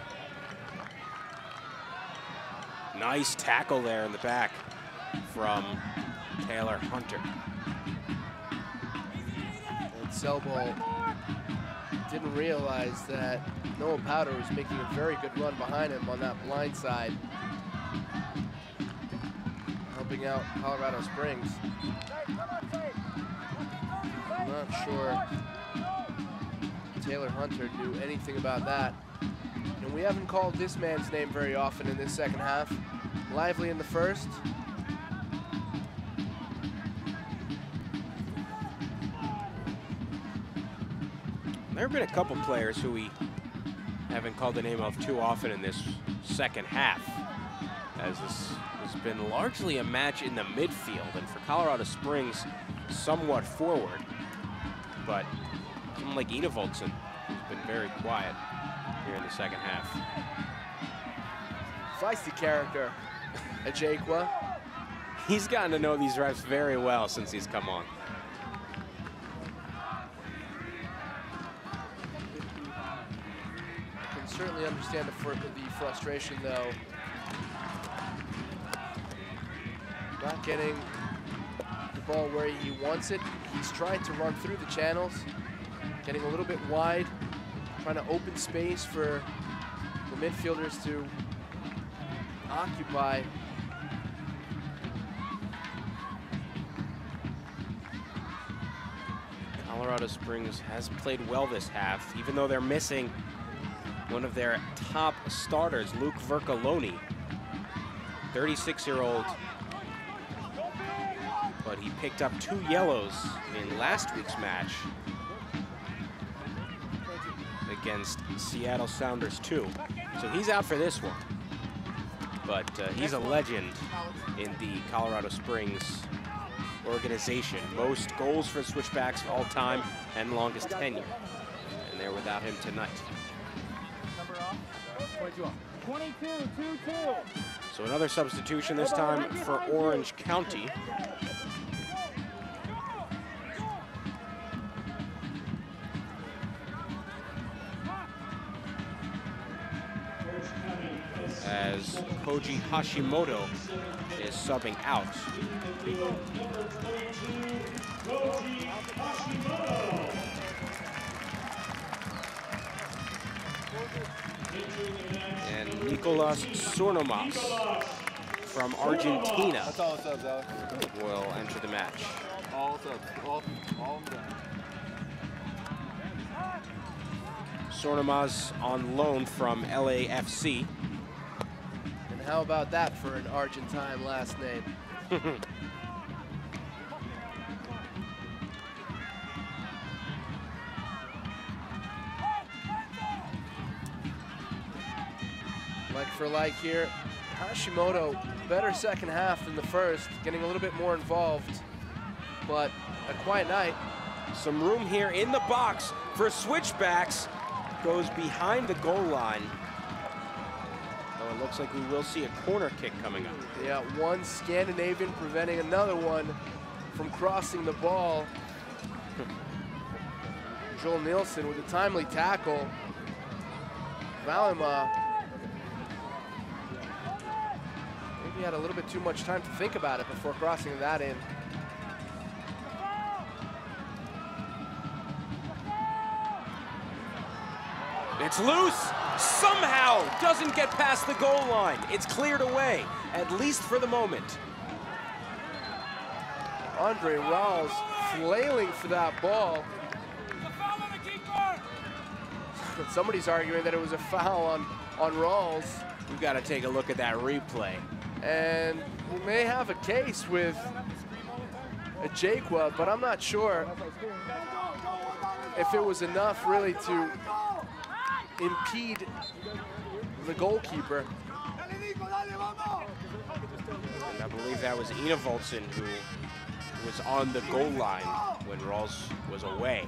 Nice tackle there in the back from Taylor Hunter. And Selbo didn't realize that Noah Powder was making a very good run behind him on that blind side, helping out Colorado Springs. I'm not sure Taylor Hunter knew anything about that. And we haven't called this man's name very often in this second half. Lively in the first. There have been a couple players who we haven't called the name of too often in this second half, as this has been largely a match in the midfield, and for Colorado Springs, somewhat forward. But someone like Enevoldsen has been very quiet here in the second half. Feisty character, Ajayqua. He's gotten to know these refs very well since he's come on. I can certainly understand the frustration, though. Not getting the ball where he wants it. He's trying to run through the channels, getting a little bit wide, trying to open space for the midfielders to occupy. Colorado Springs has played well this half, even though they're missing one of their top starters, Luke Vercoloni, 36-year-old. But he picked up 2 yellows in last week's match against Seattle Sounders 2. So he's out for this one. But he's a legend in the Colorado Springs organization. Most goals for Switchbacks of all time and longest tenure. And they're without him tonight. 22, 2-2. So another substitution, this time for Orange County. As Koji Hashimoto is subbing out. And Nicolas Sornomas from Argentina will enter the match. Sornomas on loan from LAFC. And how about that for an Argentine last name? Like for like here, Hashimoto, better second half than the first, getting a little bit more involved, but a quiet night. Some room here in the box for Switchbacks. Goes behind the goal line. So it looks like we will see a corner kick coming up. Yeah, one Scandinavian preventing another one from crossing the ball. Joel Nielsen with a timely tackle. Valima maybe had a little bit too much time to think about it before crossing that in. It's loose, somehow doesn't get past the goal line. It's cleared away, at least for the moment. Andre Rawls flailing for that ball. Somebody's arguing that it was a foul on Rawls. We've got to take a look at that replay. And we may have a case with a Jaquia, but I'm not sure if it was enough really to impede the goalkeeper. And I believe that was Ina Voltson who was on the goal line when Rawls was away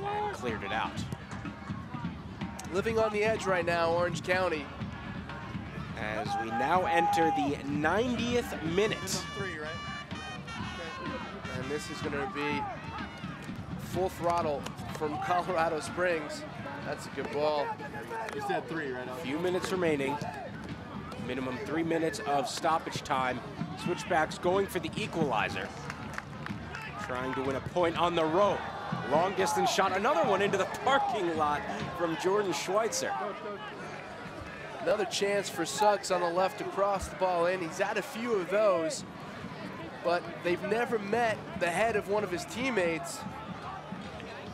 and cleared it out. Living on the edge right now, Orange County. As we now enter the 90th minute. And this is going to be full throttle from Colorado Springs. That's a good ball. You said 3, right? A few minutes remaining. Minimum 3 minutes of stoppage time. Switchbacks going for the equalizer. Trying to win a point on the road. Long distance shot, another one into the parking lot from Jordan Schweitzer. Another chance for Suggs on the left to cross the ball in. He's had a few of those, but they've never met the head of one of his teammates.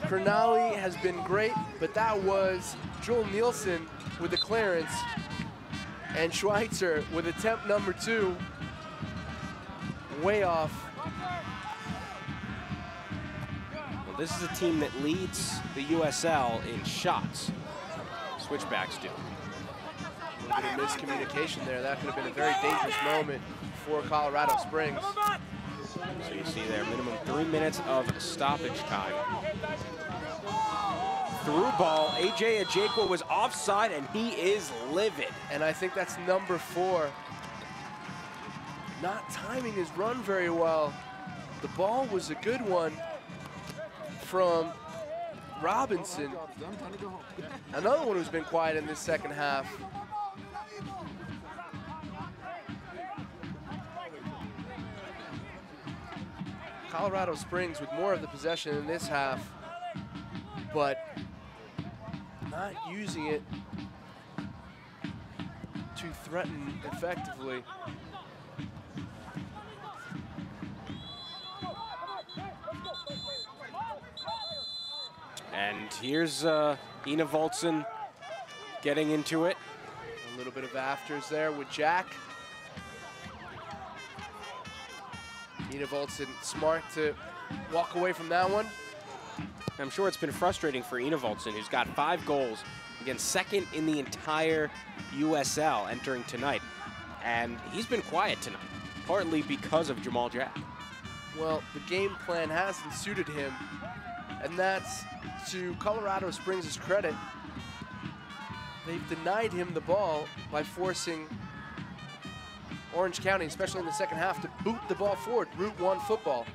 Kernali has been great, but that was Joel Nielsen with the clearance, and Schweitzer with attempt number 2, way off. Well, this is a team that leads the USL in shots. Switchbacks do. A little bit of miscommunication there. That could have been a very dangerous moment for Colorado Springs. So you see there, minimum 3 minutes of stoppage time. Through ball, AJ Ajekwa was offside and he is livid. And I think that's number 4. Not timing his run very well. The ball was a good one from Robinson. Another one who's been quiet in this second half. Colorado Springs with more of the possession in this half, but not using it to threaten effectively. And here's Ina Voltson getting into it. A little bit of afters there with Jack. Ina Voltson smart to walk away from that one. I'm sure it's been frustrating for Ina Voltson, who's got 5 goals, again, second in the entire USL entering tonight. And he's been quiet tonight, partly because of Jamal Jack. Well, the game plan hasn't suited him, and that's to Colorado Springs' credit. They've denied him the ball by forcing Orange County, especially in the second half, to boot the ball forward. Route 1 football,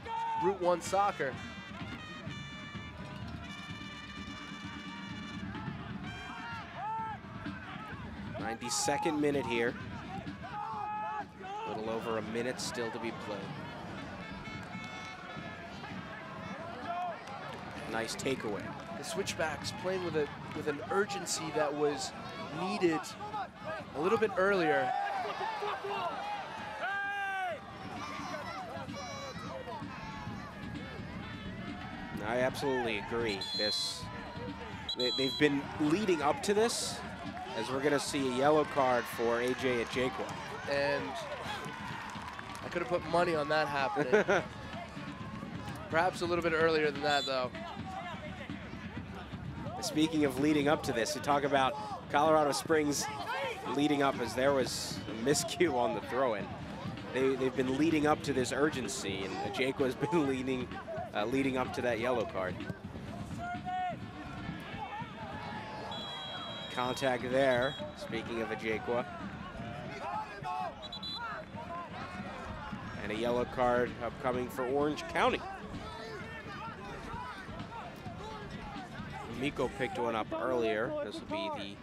Route 1 soccer. '92nd minute here. A little over a minute still to be played. Nice takeaway. The Switchbacks playing with an urgency that was needed a little bit earlier. I absolutely agree. They've been leading up to this, as we're gonna see a yellow card for AJ Ajekwa. And I could have put money on that happening. Perhaps a little bit earlier than that, though. Speaking of leading up to this, you talk about Colorado Springs leading up, as there was a miscue on the throw-in. They've been leading up to this urgency, and Ajekwa has been leading up to that yellow card. Contact there, speaking of Ajekwa. And a yellow card upcoming for Orange County. Miko picked one up earlier. This will be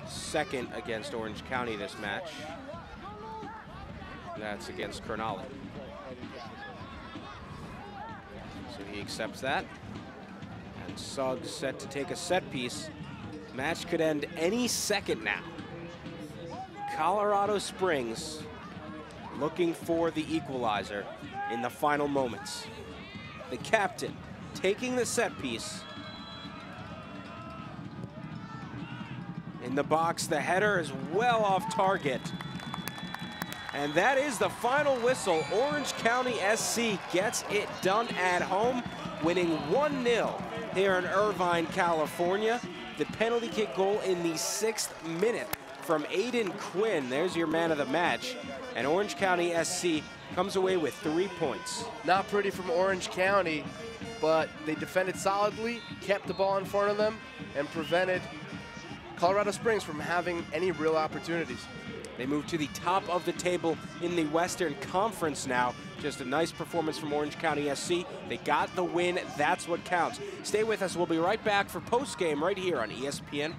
the second against Orange County this match. That's against Kernali. So he accepts that. And Suggs set to take a set piece. Match could end any second now. Colorado Springs looking for the equalizer in the final moments. The captain taking the set piece. In the box, the header is well off target. And that is the final whistle. Orange County SC gets it done at home, winning 1-0 here in Irvine, California. The penalty kick goal in the 6th minute from Aiden Quinn. There's your man of the match. And Orange County SC comes away with 3 points. Not pretty from Orange County, but they defended solidly, kept the ball in front of them, and prevented Colorado Springs from having any real opportunities. They move to the top of the table in the Western Conference now. Just a nice performance from Orange County SC. They got the win. That's what counts. Stay with us. We'll be right back for postgame right here on ESPN+.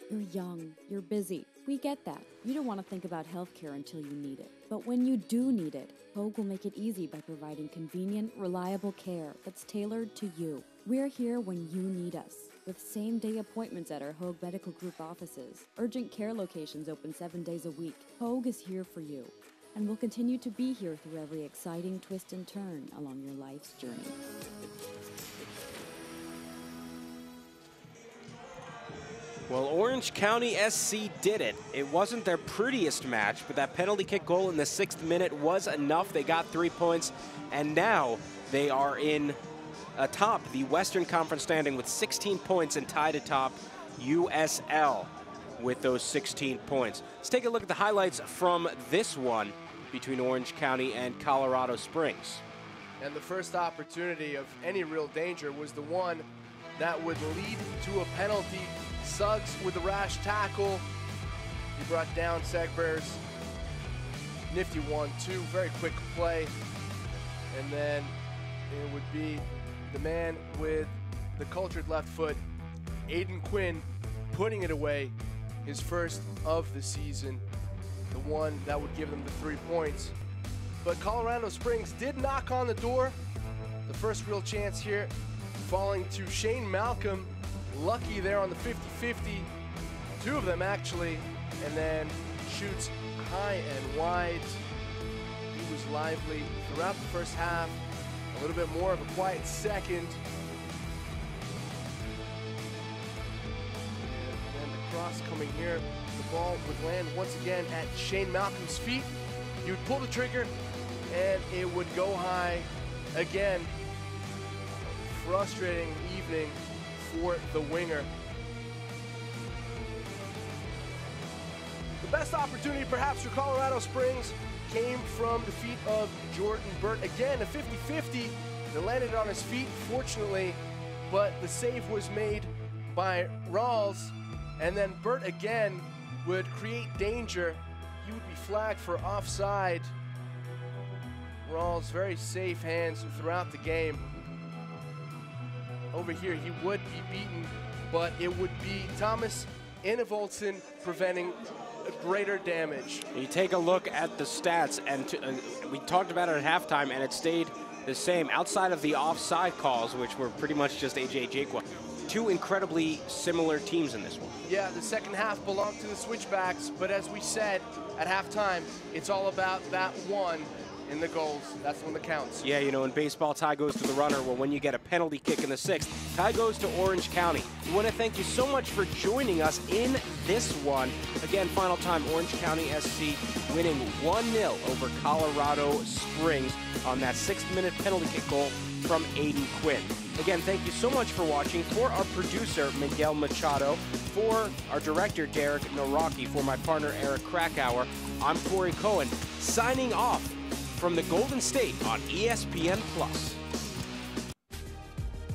You're young, you're busy. We get that. You don't want to think about healthcare until you need it. But when you do need it, Hoag will make it easy by providing convenient, reliable care that's tailored to you. We're here when you need us, with same-day appointments at our Hoag Medical Group offices. Urgent care locations open 7 days a week. Hoag is here for you, and will continue to be here through every exciting twist and turn along your life's journey. Well, Orange County SC did it. It wasn't their prettiest match, but that penalty kick goal in the 6th minute was enough. They got 3 points, and now they are in atop the Western Conference standing with 16 points and tied atop USL with those 16 points. Let's take a look at the highlights from this one between Orange County and Colorado Springs. And the first opportunity of any real danger was the one that would lead to a penalty. Suggs with a rash tackle. He brought down Segber's nifty 1-2, very quick play. And then it would be the man with the cultured left foot, Aiden Quinn, putting it away. his first of the season, the one that would give them the 3 points. But Colorado Springs did knock on the door. The first real chance here falling to Shane Malcolm. Lucky there on the 50-50. 2 of them actually, and then shoots high and wide. He was lively throughout the first half. A little bit more of a quiet second. And then the cross coming here. The ball would land once again at Shane Malcolm's feet. He would pull the trigger and it would go high again. Frustrating evening for the winger. The best opportunity perhaps for Colorado Springs came from the feet of Jordan Burt. Again, a 50-50 that landed on his feet, fortunately, but the save was made by Rawls, and then Burt again would create danger. He would be flagged for offside. Rawls, very safe hands throughout the game. Over here, he would be beaten, but it would be Thomas Innevolson preventing greater damage. You take a look at the stats, and we talked about it at halftime, and it stayed the same outside of the offside calls, which were pretty much just AJ Jakwa. 2 incredibly similar teams in this one. Yeah, the second half belonged to the Switchbacks, but as we said at halftime, it's all about that one in the goals. That's the one that counts. Yeah, you know, in baseball, tie goes to the runner. Well, when you get a penalty kick in the 6th, tie goes to Orange County. We want to thank you so much for joining us in this one. Again, final time, Orange County SC winning 1-0 over Colorado Springs on that 6th-minute penalty kick goal from Aiden Quinn. Again, thank you so much for watching. For our producer, Miguel Machado, for our director, Derek Naraki, for my partner, Eric Krakauer, I'm Corey Cohen, signing off from the Golden State on ESPN+.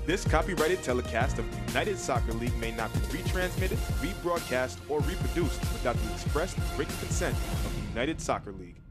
This copyrighted telecast of the United Soccer League may not be retransmitted, rebroadcast, or reproduced without the express written consent of the United Soccer League.